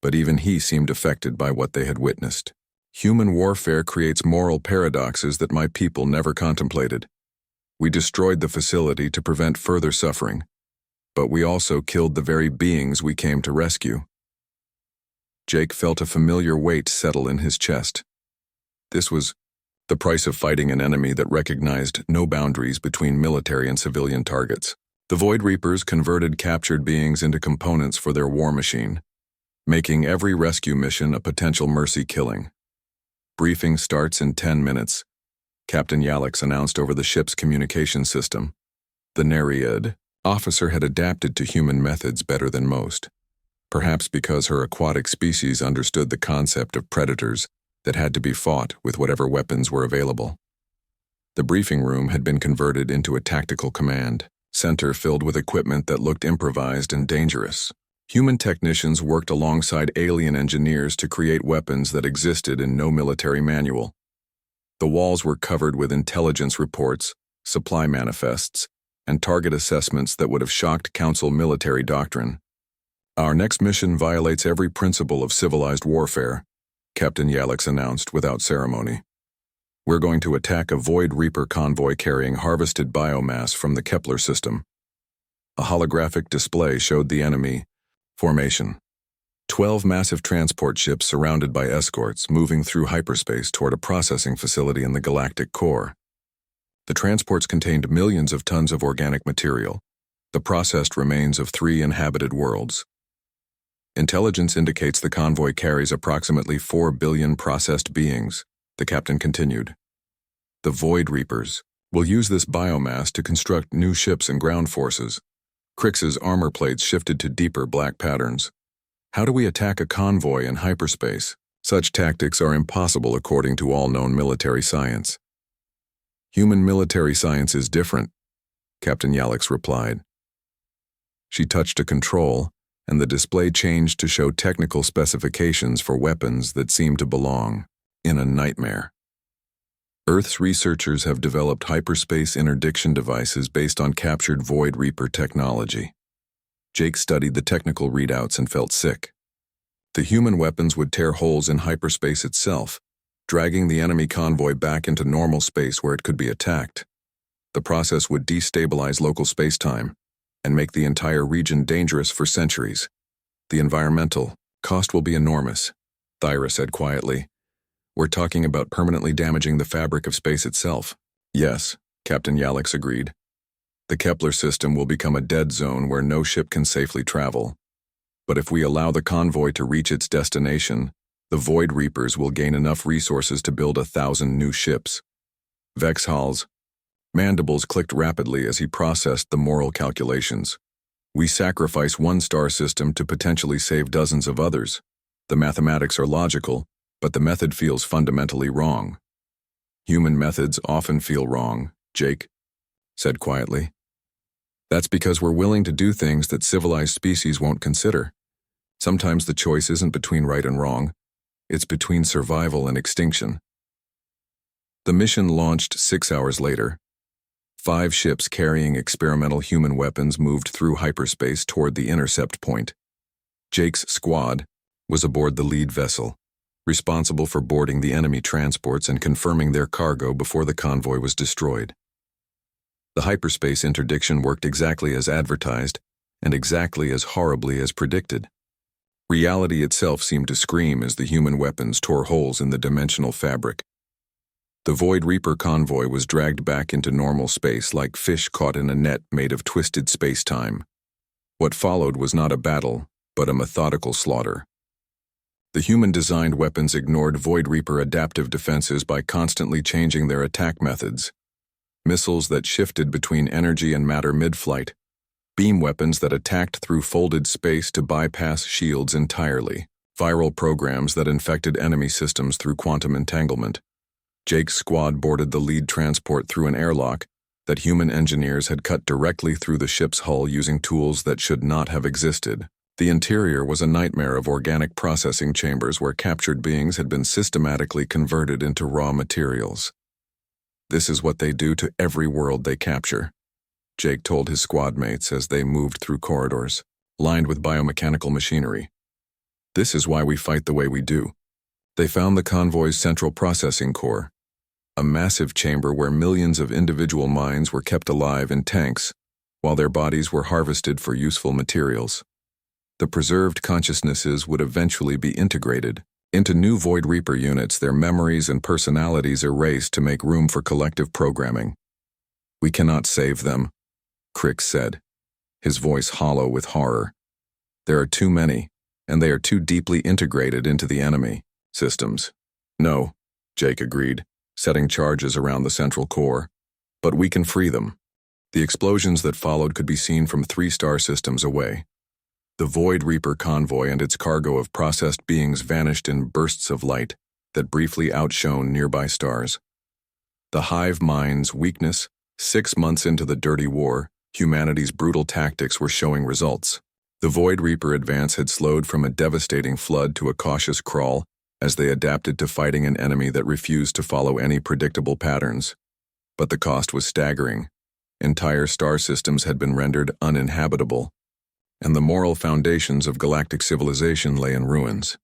but even he seemed affected by what they had witnessed. Human warfare creates moral paradoxes that my people never contemplated. We destroyed the facility to prevent further suffering, but we also killed the very beings we came to rescue. Jake felt a familiar weight settle in his chest. This was the price of fighting an enemy that recognized no boundaries between military and civilian targets. The Void Reapers converted captured beings into components for their war machine, making every rescue mission a potential mercy killing. Briefing starts in 10 minutes, Captain Yalix announced over the ship's communication system. The Nereid officer had adapted to human methods better than most, perhaps because her aquatic species understood the concept of predators that had to be fought with whatever weapons were available. The briefing room had been converted into a tactical command center filled with equipment that looked improvised and dangerous. Human technicians worked alongside alien engineers to create weapons that existed in no military manual. The walls were covered with intelligence reports, supply manifests, and target assessments that would have shocked Council military doctrine. Our next mission violates every principle of civilized warfare, Captain Yalix announced without ceremony. We're going to attack a Void Reaper convoy carrying harvested biomass from the Kepler system. A holographic display showed the enemy formation. 12 massive transport ships surrounded by escorts moving through hyperspace toward a processing facility in the galactic core. The transports contained millions of tons of organic material, the processed remains of 3 inhabited worlds. Intelligence indicates the convoy carries approximately 4 billion processed beings, the captain continued. The Void Reapers will use this biomass to construct new ships and ground forces. Crix's armor plates shifted to deeper black patterns. How do we attack a convoy in hyperspace? Such tactics are impossible according to all known military science. Human military science is different, Captain Yalix replied. She touched a control, and the display changed to show technical specifications for weapons that seemed to belong in a nightmare. Earth's researchers have developed hyperspace interdiction devices based on captured Void Reaper technology. Jake studied the technical readouts and felt sick. The human weapons would tear holes in hyperspace itself, dragging the enemy convoy back into normal space where it could be attacked. The process would destabilize local spacetime and make the entire region dangerous for centuries. The environmental cost will be enormous, Thyra said quietly. We're talking about permanently damaging the fabric of space itself. Yes, Captain Yalix agreed. The Kepler system will become a dead zone where no ship can safely travel. But if we allow the convoy to reach its destination, the Void Reapers will gain enough resources to build 1,000 new ships. Vexhal's mandibles clicked rapidly as he processed the moral calculations. We sacrifice one star system to potentially save dozens of others. The mathematics are logical, but the method feels fundamentally wrong. Human methods often feel wrong, Jake said quietly. That's because we're willing to do things that civilized species won't consider. Sometimes the choice isn't between right and wrong, it's between survival and extinction. The mission launched 6 hours later. 5 ships carrying experimental human weapons moved through hyperspace toward the intercept point. Jake's squad was aboard the lead vessel, responsible for boarding the enemy transports and confirming their cargo before the convoy was destroyed. The hyperspace interdiction worked exactly as advertised, and exactly as horribly as predicted. Reality itself seemed to scream as the human weapons tore holes in the dimensional fabric. The Void Reaper convoy was dragged back into normal space like fish caught in a net made of twisted space-time. What followed was not a battle, but a methodical slaughter. The human-designed weapons ignored Void Reaper adaptive defenses by constantly changing their attack methods. Missiles that shifted between energy and matter mid-flight, beam weapons that attacked through folded space to bypass shields entirely, viral programs that infected enemy systems through quantum entanglement. Jake's squad boarded the lead transport through an airlock that human engineers had cut directly through the ship's hull using tools that should not have existed. The interior was a nightmare of organic processing chambers where captured beings had been systematically converted into raw materials. This is what they do to every world they capture, Jake told his squad mates as they moved through corridors, lined with biomechanical machinery. This is why we fight the way we do. They found the convoy's central processing core, a massive chamber where millions of individual minds were kept alive in tanks, while their bodies were harvested for useful materials. The preserved consciousnesses would eventually be integrated into new Void Reaper units, their memories and personalities erased to make room for collective programming. We cannot save them, Crick said, his voice hollow with horror. There are too many, and they are too deeply integrated into the enemy systems. No, Jake agreed, setting charges around the central core. But we can free them. The explosions that followed could be seen from 3 star systems away. The Void Reaper convoy and its cargo of processed beings vanished in bursts of light that briefly outshone nearby stars. The hive mind's weakness, 6 months into the dirty war, humanity's brutal tactics were showing results. The Void Reaper advance had slowed from a devastating flood to a cautious crawl as they adapted to fighting an enemy that refused to follow any predictable patterns. But the cost was staggering. Entire star systems had been rendered uninhabitable, and the moral foundations of galactic civilization lay in ruins.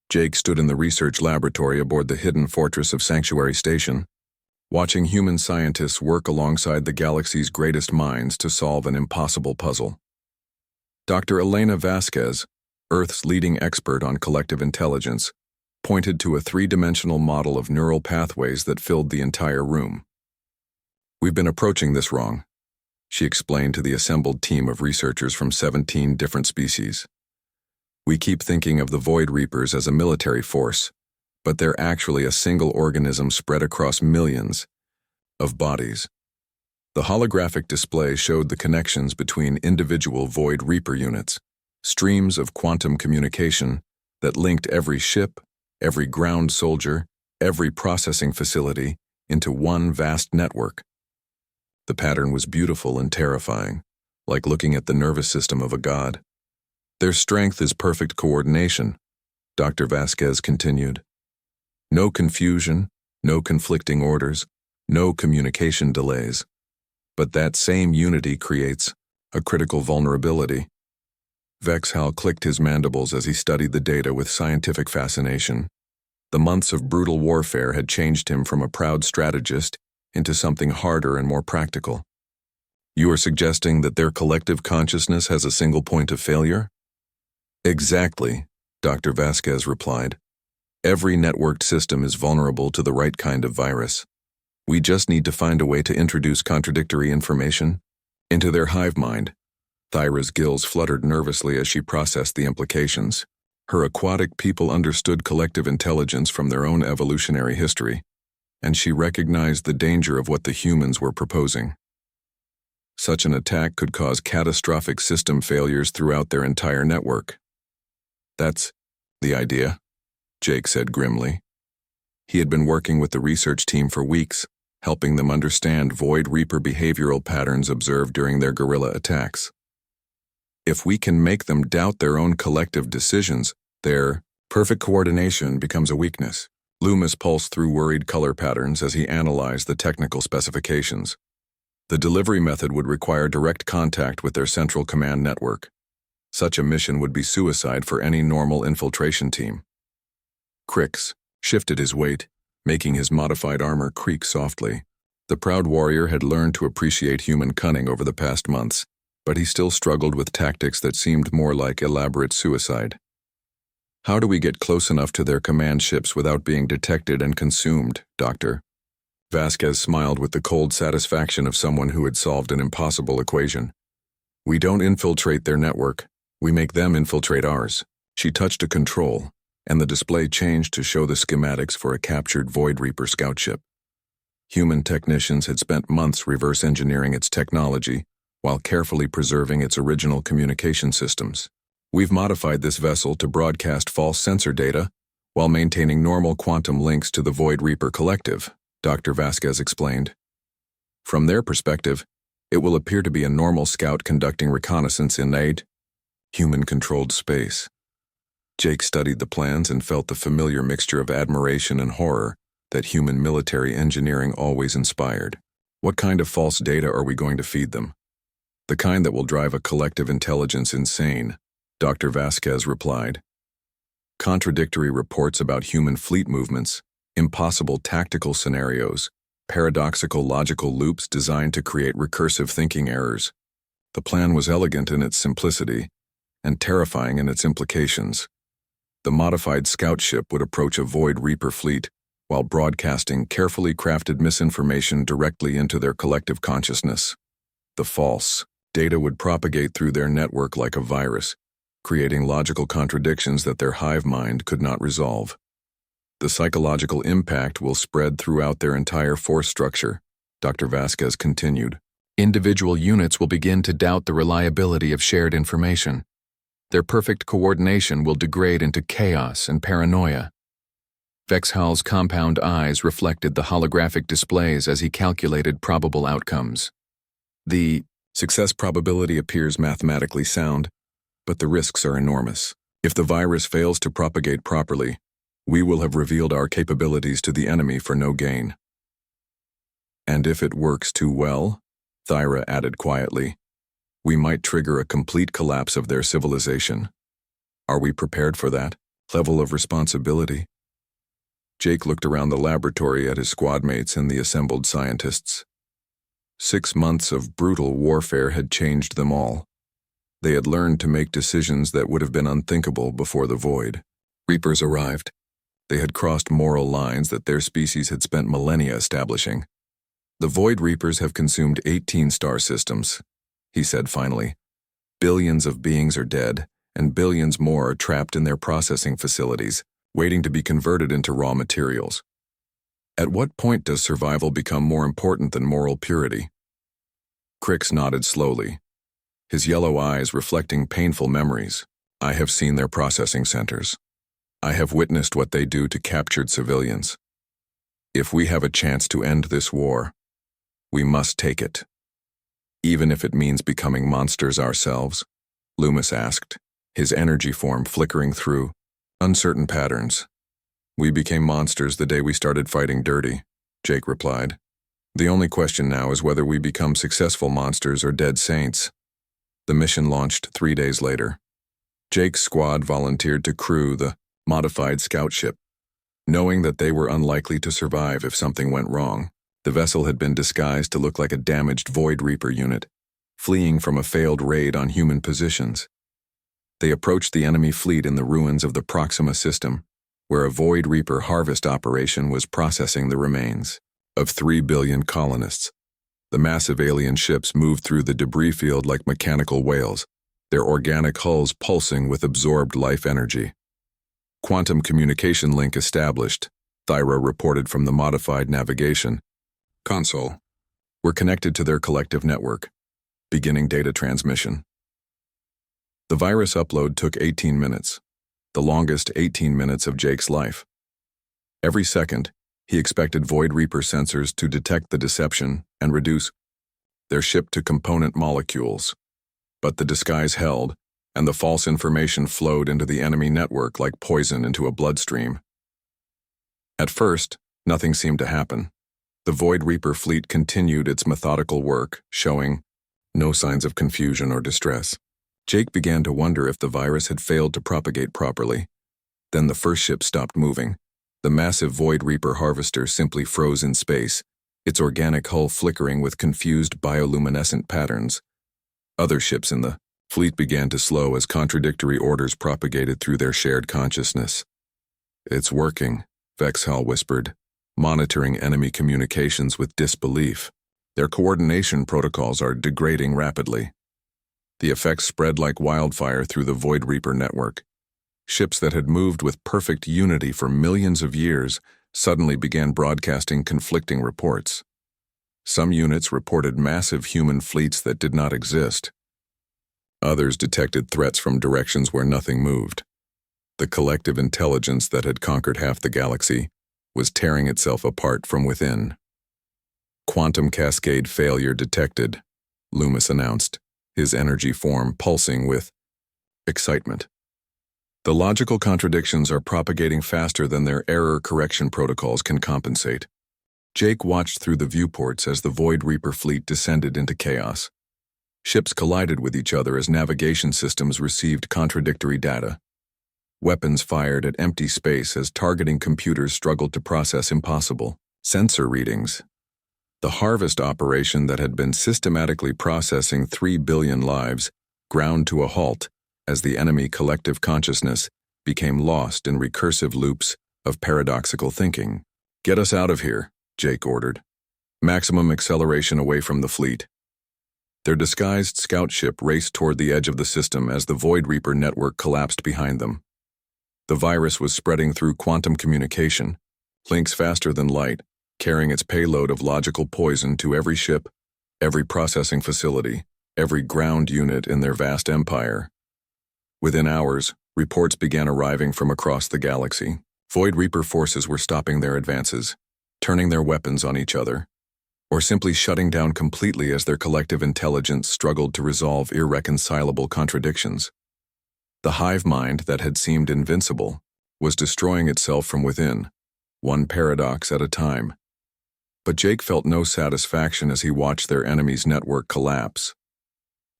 Jake stood in the research laboratory aboard the hidden fortress of Sanctuary Station, watching human scientists work alongside the galaxy's greatest minds to solve an impossible puzzle. Dr. Elena Vasquez, Earth's leading expert on collective intelligence, pointed to a 3-dimensional model of neural pathways that filled the entire room. "We've been approaching this wrong," she explained to the assembled team of researchers from 17 different species. "We keep thinking of the Void Reapers as a military force, but they're actually a single organism spread across millions of bodies." The holographic display showed the connections between individual Void Reaper units, streams of quantum communication that linked every ship, every ground soldier, every processing facility into one vast network. The pattern was beautiful and terrifying, like looking at the nervous system of a god. "Their strength is perfect coordination," Dr. Vasquez continued. "No confusion, no conflicting orders, no communication delays. But that same unity creates a critical vulnerability." Vexhal clicked his mandibles as he studied the data with scientific fascination. The months of brutal warfare had changed him from a proud strategist into something harder and more practical. "You are suggesting that their collective consciousness has a single point of failure?" "Exactly," Dr. Vasquez replied. "Every networked system is vulnerable to the right kind of virus. We just need to find a way to introduce contradictory information into their hive mind." Thyra's gills fluttered nervously as she processed the implications. Her aquatic people understood collective intelligence from their own evolutionary history, and she recognized the danger of what the humans were proposing. Such an attack could cause catastrophic system failures throughout their entire network. "That's the idea," Jake said grimly. He had been working with the research team for weeks, helping them understand Void Reaper behavioral patterns observed during their guerrilla attacks. If we can make them doubt their own collective decisions, their perfect coordination becomes a weakness. Loomis pulsed through worried color patterns as he analyzed the technical specifications. The delivery method would require direct contact with their central command network. Such a mission would be suicide for any normal infiltration team. Crix shifted his weight, making his modified armor creak softly. The proud warrior had learned to appreciate human cunning over the past months, but he still struggled with tactics that seemed more like elaborate suicide. How do we get close enough to their command ships without being detected and consumed, Doctor? Vasquez smiled with the cold satisfaction of someone who had solved an impossible equation. We don't infiltrate their network, we make them infiltrate ours. She touched a control, and the display changed to show the schematics for a captured Void Reaper scout ship. Human technicians had spent months reverse engineering its technology while carefully preserving its original communication systems. We've modified this vessel to broadcast false sensor data while maintaining normal quantum links to the Void Reaper collective, Dr. Vasquez explained. From their perspective, it will appear to be a normal scout conducting reconnaissance in a human-controlled space. Jake studied the plans and felt the familiar mixture of admiration and horror that human military engineering always inspired. What kind of false data are we going to feed them? The kind that will drive a collective intelligence insane, Dr. Vasquez replied. Contradictory reports about human fleet movements, impossible tactical scenarios, paradoxical logical loops designed to create recursive thinking errors. The plan was elegant in its simplicity and terrifying in its implications. The modified scout ship would approach a Void Reaper fleet while broadcasting carefully crafted misinformation directly into their collective consciousness. The false data would propagate through their network like a virus, creating logical contradictions that their hive mind could not resolve. The psychological impact will spread throughout their entire force structure, Dr. Vasquez continued. Individual units will begin to doubt the reliability of shared information. Their perfect coordination will degrade into chaos and paranoia. Vexhal's compound eyes reflected the holographic displays as he calculated probable outcomes. The success probability appears mathematically sound, but the risks are enormous. If the virus fails to propagate properly, we will have revealed our capabilities to the enemy for no gain. And if it works too well, Thyra added quietly, we might trigger a complete collapse of their civilization. Are we prepared for that level of responsibility? Jake looked around the laboratory at his squad mates and the assembled scientists. 6 months of brutal warfare had changed them all. They had learned to make decisions that would have been unthinkable before the Void Reapers arrived. They had crossed moral lines that their species had spent millennia establishing. The Void Reapers have consumed 18 star systems, he said finally. Billions of beings are dead, and billions more are trapped in their processing facilities, waiting to be converted into raw materials. At what point does survival become more important than moral purity? Crix nodded slowly, his yellow eyes reflecting painful memories. I have seen their processing centers. I have witnessed what they do to captured civilians. If we have a chance to end this war, we must take it. Even if it means becoming monsters ourselves, Loomis asked, his energy form flickering through uncertain patterns. We became monsters the day we started fighting dirty, Jake replied. The only question now is whether we become successful monsters or dead saints. The mission launched 3 days later. Jake's squad volunteered to crew the modified scout ship. Knowing that they were unlikely to survive if something went wrong, the vessel had been disguised to look like a damaged Void Reaper unit, fleeing from a failed raid on human positions. They approached the enemy fleet in the ruins of the Proxima system, where a Void Reaper harvest operation was processing the remains of 3 billion colonists. The massive alien ships moved through the debris field like mechanical whales, their organic hulls pulsing with absorbed life energy. Quantum communication link established, Thyra reported from the modified navigation console. We're connected to their collective network. Beginning data transmission. The virus upload took 18 minutes, the longest 18 minutes of Jake's life. Every second, he expected Void Reaper sensors to detect the deception and reduce their ship to component molecules. But the disguise held, and the false information flowed into the enemy network like poison into a bloodstream. At first, nothing seemed to happen. The Void Reaper fleet continued its methodical work, showing no signs of confusion or distress. Jake began to wonder if the virus had failed to propagate properly. Then the first ship stopped moving. The massive Void Reaper harvester simply froze in space, its organic hull flickering with confused bioluminescent patterns. Other ships in the fleet began to slow as contradictory orders propagated through their shared consciousness. "It's working," Vexhal whispered, monitoring enemy communications with disbelief. "Their coordination protocols are degrading rapidly." The effects spread like wildfire through the Void Reaper network. Ships that had moved with perfect unity for millions of years suddenly began broadcasting conflicting reports. Some units reported massive human fleets that did not exist. Others detected threats from directions where nothing moved. The collective intelligence that had conquered half the galaxy was tearing itself apart from within. "Quantum cascade failure detected," Loomis announced, his energy form pulsing with excitement. "The logical contradictions are propagating faster than their error correction protocols can compensate." Jake watched through the viewports as the Void Reaper fleet descended into chaos. Ships collided with each other as navigation systems received contradictory data. Weapons fired at empty space as targeting computers struggled to process impossible sensor readings. The harvest operation that had been systematically processing 3 billion lives ground to a halt as the enemy collective consciousness became lost in recursive loops of paradoxical thinking. "Get us out of here," Jake ordered. "Maximum acceleration away from the fleet." Their disguised scout ship raced toward the edge of the system as the Void Reaper network collapsed behind them. The virus was spreading through quantum communication, links faster than light, carrying its payload of logical poison to every ship, every processing facility, every ground unit in their vast empire. Within hours, reports began arriving from across the galaxy. Void Reaper forces were stopping their advances, turning their weapons on each other, or simply shutting down completely as their collective intelligence struggled to resolve irreconcilable contradictions. The hive mind that had seemed invincible was destroying itself from within, one paradox at a time. But Jake felt no satisfaction as he watched their enemy's network collapse.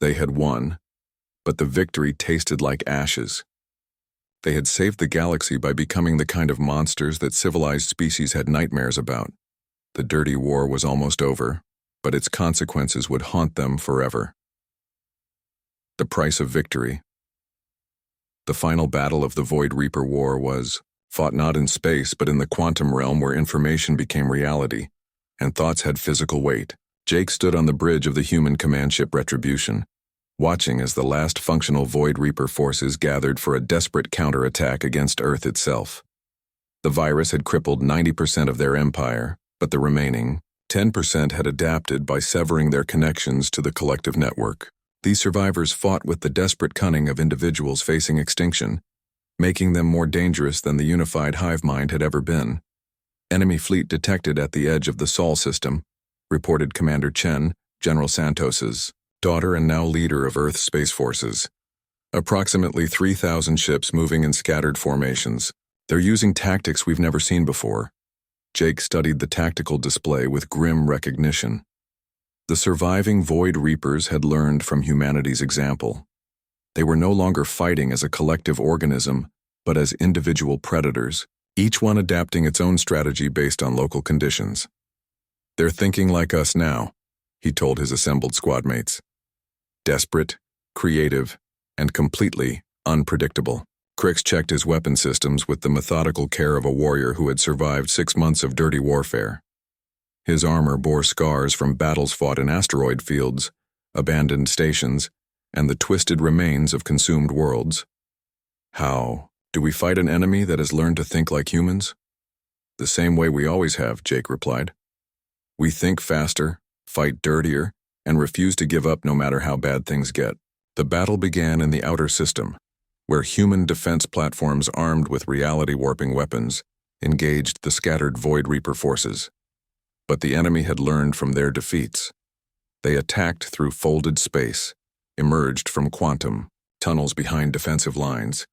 They had won, but the victory tasted like ashes. They had saved the galaxy by becoming the kind of monsters that civilized species had nightmares about. The dirty war was almost over, but its consequences would haunt them forever. The price of victory. The final battle of the Void Reaper War was fought not in space but in the quantum realm where information became reality, and thoughts had physical weight. Jake stood on the bridge of the human command ship Retribution, watching as the last functional Void Reaper forces gathered for a desperate counterattack against Earth itself. The virus had crippled 90% of their empire, but the remaining 10% had adapted by severing their connections to the collective network. These survivors fought with the desperate cunning of individuals facing extinction, making them more dangerous than the unified hive mind had ever been. "Enemy fleet detected at the edge of the Sol system," reported Commander Chen, General Santos's daughter and now leader of Earth's space forces. "Approximately 3,000 ships moving in scattered formations. They're using tactics we've never seen before." Jake studied the tactical display with grim recognition. The surviving Void Reapers had learned from humanity's example. They were no longer fighting as a collective organism, but as individual predators, each one adapting its own strategy based on local conditions. "They're thinking like us now," he told his assembled squadmates. "Desperate, creative, and completely unpredictable." Crix checked his weapon systems with the methodical care of a warrior who had survived 6 months of dirty warfare. His armor bore scars from battles fought in asteroid fields, abandoned stations, and the twisted remains of consumed worlds. "How do we fight an enemy that has learned to think like humans?" "The same way we always have," Jake replied. "We think faster, fight dirtier, and refuse to give up no matter how bad things get." The battle began in the outer system, where human defense platforms armed with reality-warping weapons engaged the scattered Void Reaper forces. But the enemy had learned from their defeats. They attacked through folded space, emerged from quantum tunnels behind defensive lines,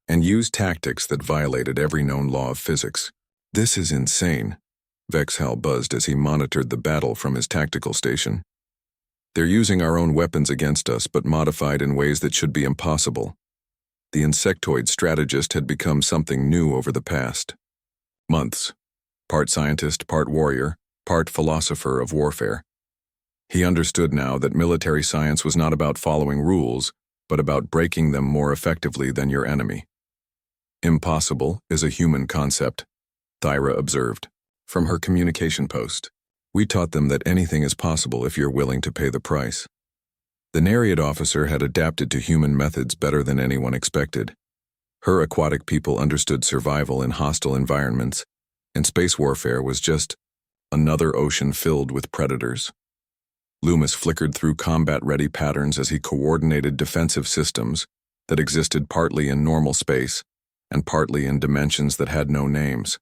and used tactics that violated every known law of physics. "This is insane," Vexhal buzzed as he monitored the battle from his tactical station. "They're using our own weapons against us, but modified in ways that should be impossible." The insectoid strategist had become something new over the past months. Part scientist, part warrior, part philosopher of warfare. He understood now that military science was not about following rules, but about breaking them more effectively than your enemy. Impossible is a human concept, Thyra observed. From her communication post, we taught them that anything is possible if you're willing to pay the price. The Nariad officer had adapted to human methods better than anyone expected. Her aquatic people understood survival in hostile environments, and space warfare was just another ocean filled with predators. Loomis flickered through combat-ready patterns as he coordinated defensive systems that existed partly in normal space and partly in dimensions that had no names.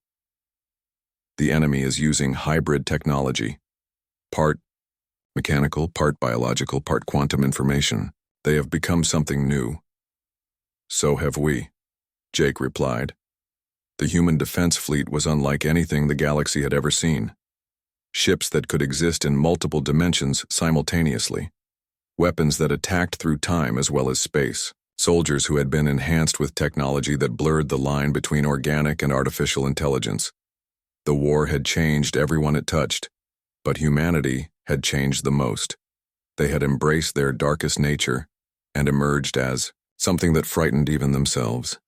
The enemy is using hybrid technology, part mechanical, part biological, part quantum information. They have become something new. So have we, Jake replied. The human defense fleet was unlike anything the galaxy had ever seen. Ships that could exist in multiple dimensions simultaneously. Weapons that attacked through time as well as space. Soldiers who had been enhanced with technology that blurred the line between organic and artificial intelligence. The war had changed everyone it touched, but humanity had changed the most. They had embraced their darkest nature and emerged as something that frightened even themselves.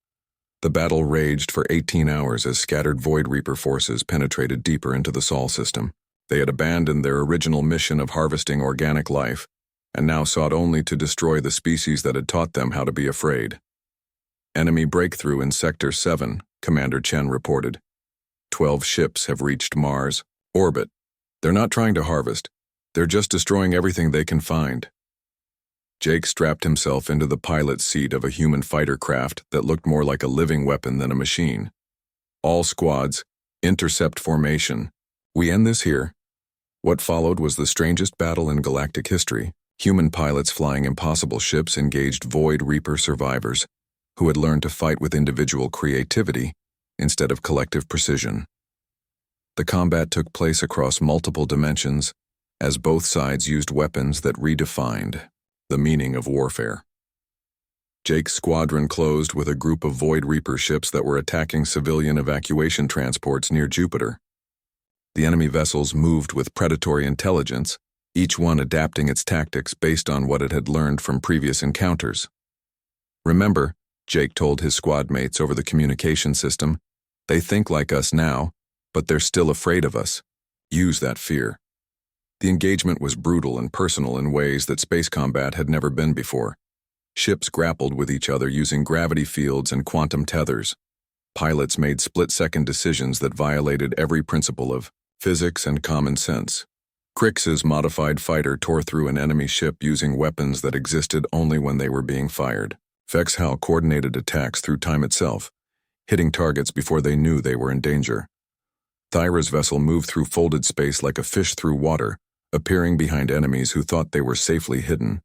The battle raged for 18 hours as scattered Void Reaper forces penetrated deeper into the Sol system. They had abandoned their original mission of harvesting organic life and now sought only to destroy the species that had taught them how to be afraid. Enemy breakthrough in Sector 7, Commander Chen reported. 12 ships have reached Mars' orbit. They're not trying to harvest. They're just destroying everything they can find. Jake strapped himself into the pilot's seat of a human fighter craft that looked more like a living weapon than a machine. All squads, intercept formation. We end this here. What followed was the strangest battle in galactic history. Human pilots flying impossible ships engaged Void Reaper survivors who had learned to fight with individual creativity instead of collective precision. The combat took place across multiple dimensions as both sides used weapons that redefined the meaning of warfare. Jake's squadron closed with a group of Void Reaper ships that were attacking civilian evacuation transports near Jupiter. The enemy vessels moved with predatory intelligence, each one adapting its tactics based on what it had learned from previous encounters. Remember, Jake told his squad mates over the communication system, they think like us now, but they're still afraid of us. Use that fear. The engagement was brutal and personal in ways that space combat had never been before. Ships grappled with each other using gravity fields and quantum tethers. Pilots made split-second decisions that violated every principle of physics and common sense. Crix's modified fighter tore through an enemy ship using weapons that existed only when they were being fired. Vexhal coordinated attacks through time itself, hitting targets before they knew they were in danger. Thyra's vessel moved through folded space like a fish through water, appearing behind enemies who thought they were safely hidden.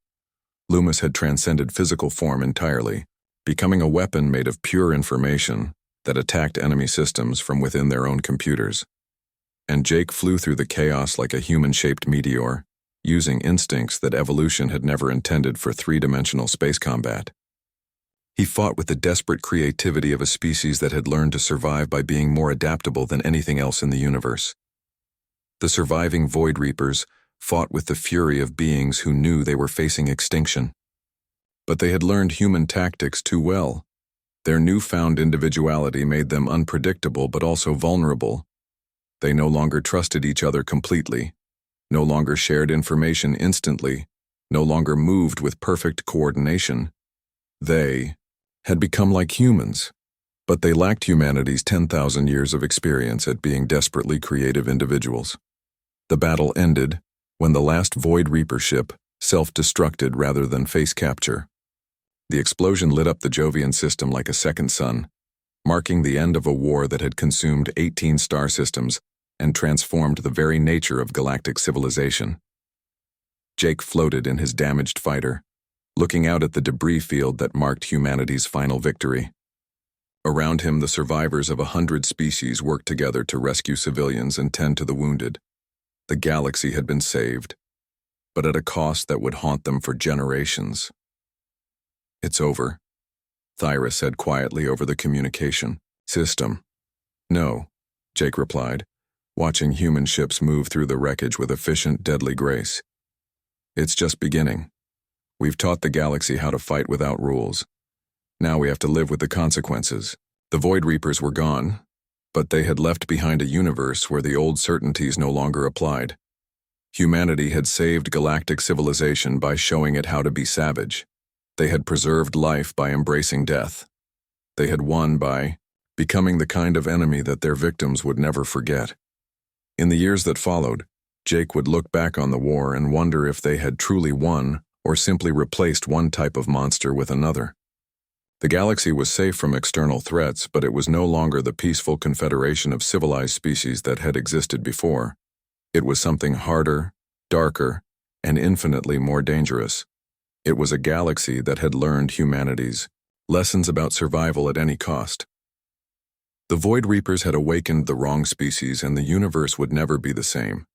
Loomis had transcended physical form entirely, becoming a weapon made of pure information that attacked enemy systems from within their own computers. And Jake flew through the chaos like a human-shaped meteor, using instincts that evolution had never intended for three-dimensional space combat. He fought with the desperate creativity of a species that had learned to survive by being more adaptable than anything else in the universe. The surviving Void Reapers fought with the fury of beings who knew they were facing extinction. But they had learned human tactics too well. Their newfound individuality made them unpredictable but also vulnerable. They no longer trusted each other completely, no longer shared information instantly, no longer moved with perfect coordination. They had become like humans, but they lacked humanity's 10,000 years of experience at being desperately creative individuals. The battle ended when the last Void Reaper ship self-destructed rather than face capture. The explosion lit up the Jovian system like a second sun, marking the end of a war that had consumed 18 star systems and transformed the very nature of galactic civilization. Jake floated in his damaged fighter, looking out at the debris field that marked humanity's final victory. Around him, the survivors of 100 species worked together to rescue civilians and tend to the wounded. The galaxy had been saved, but at a cost that would haunt them for generations. It's over, Thyra said quietly over the communication system. No, Jake replied, watching human ships move through the wreckage with efficient, deadly grace. It's just beginning. We've taught the galaxy how to fight without rules. Now we have to live with the consequences. The Void Reapers were gone, but they had left behind a universe where the old certainties no longer applied. Humanity had saved galactic civilization by showing it how to be savage. They had preserved life by embracing death. They had won by becoming the kind of enemy that their victims would never forget. In the years that followed, Jake would look back on the war and wonder if they had truly won or simply replaced one type of monster with another. The galaxy was safe from external threats, but it was no longer the peaceful confederation of civilized species that had existed before. It was something harder, darker, and infinitely more dangerous. It was a galaxy that had learned humanity's lessons about survival at any cost. The Void Reapers had awakened the wrong species, and the universe would never be the same.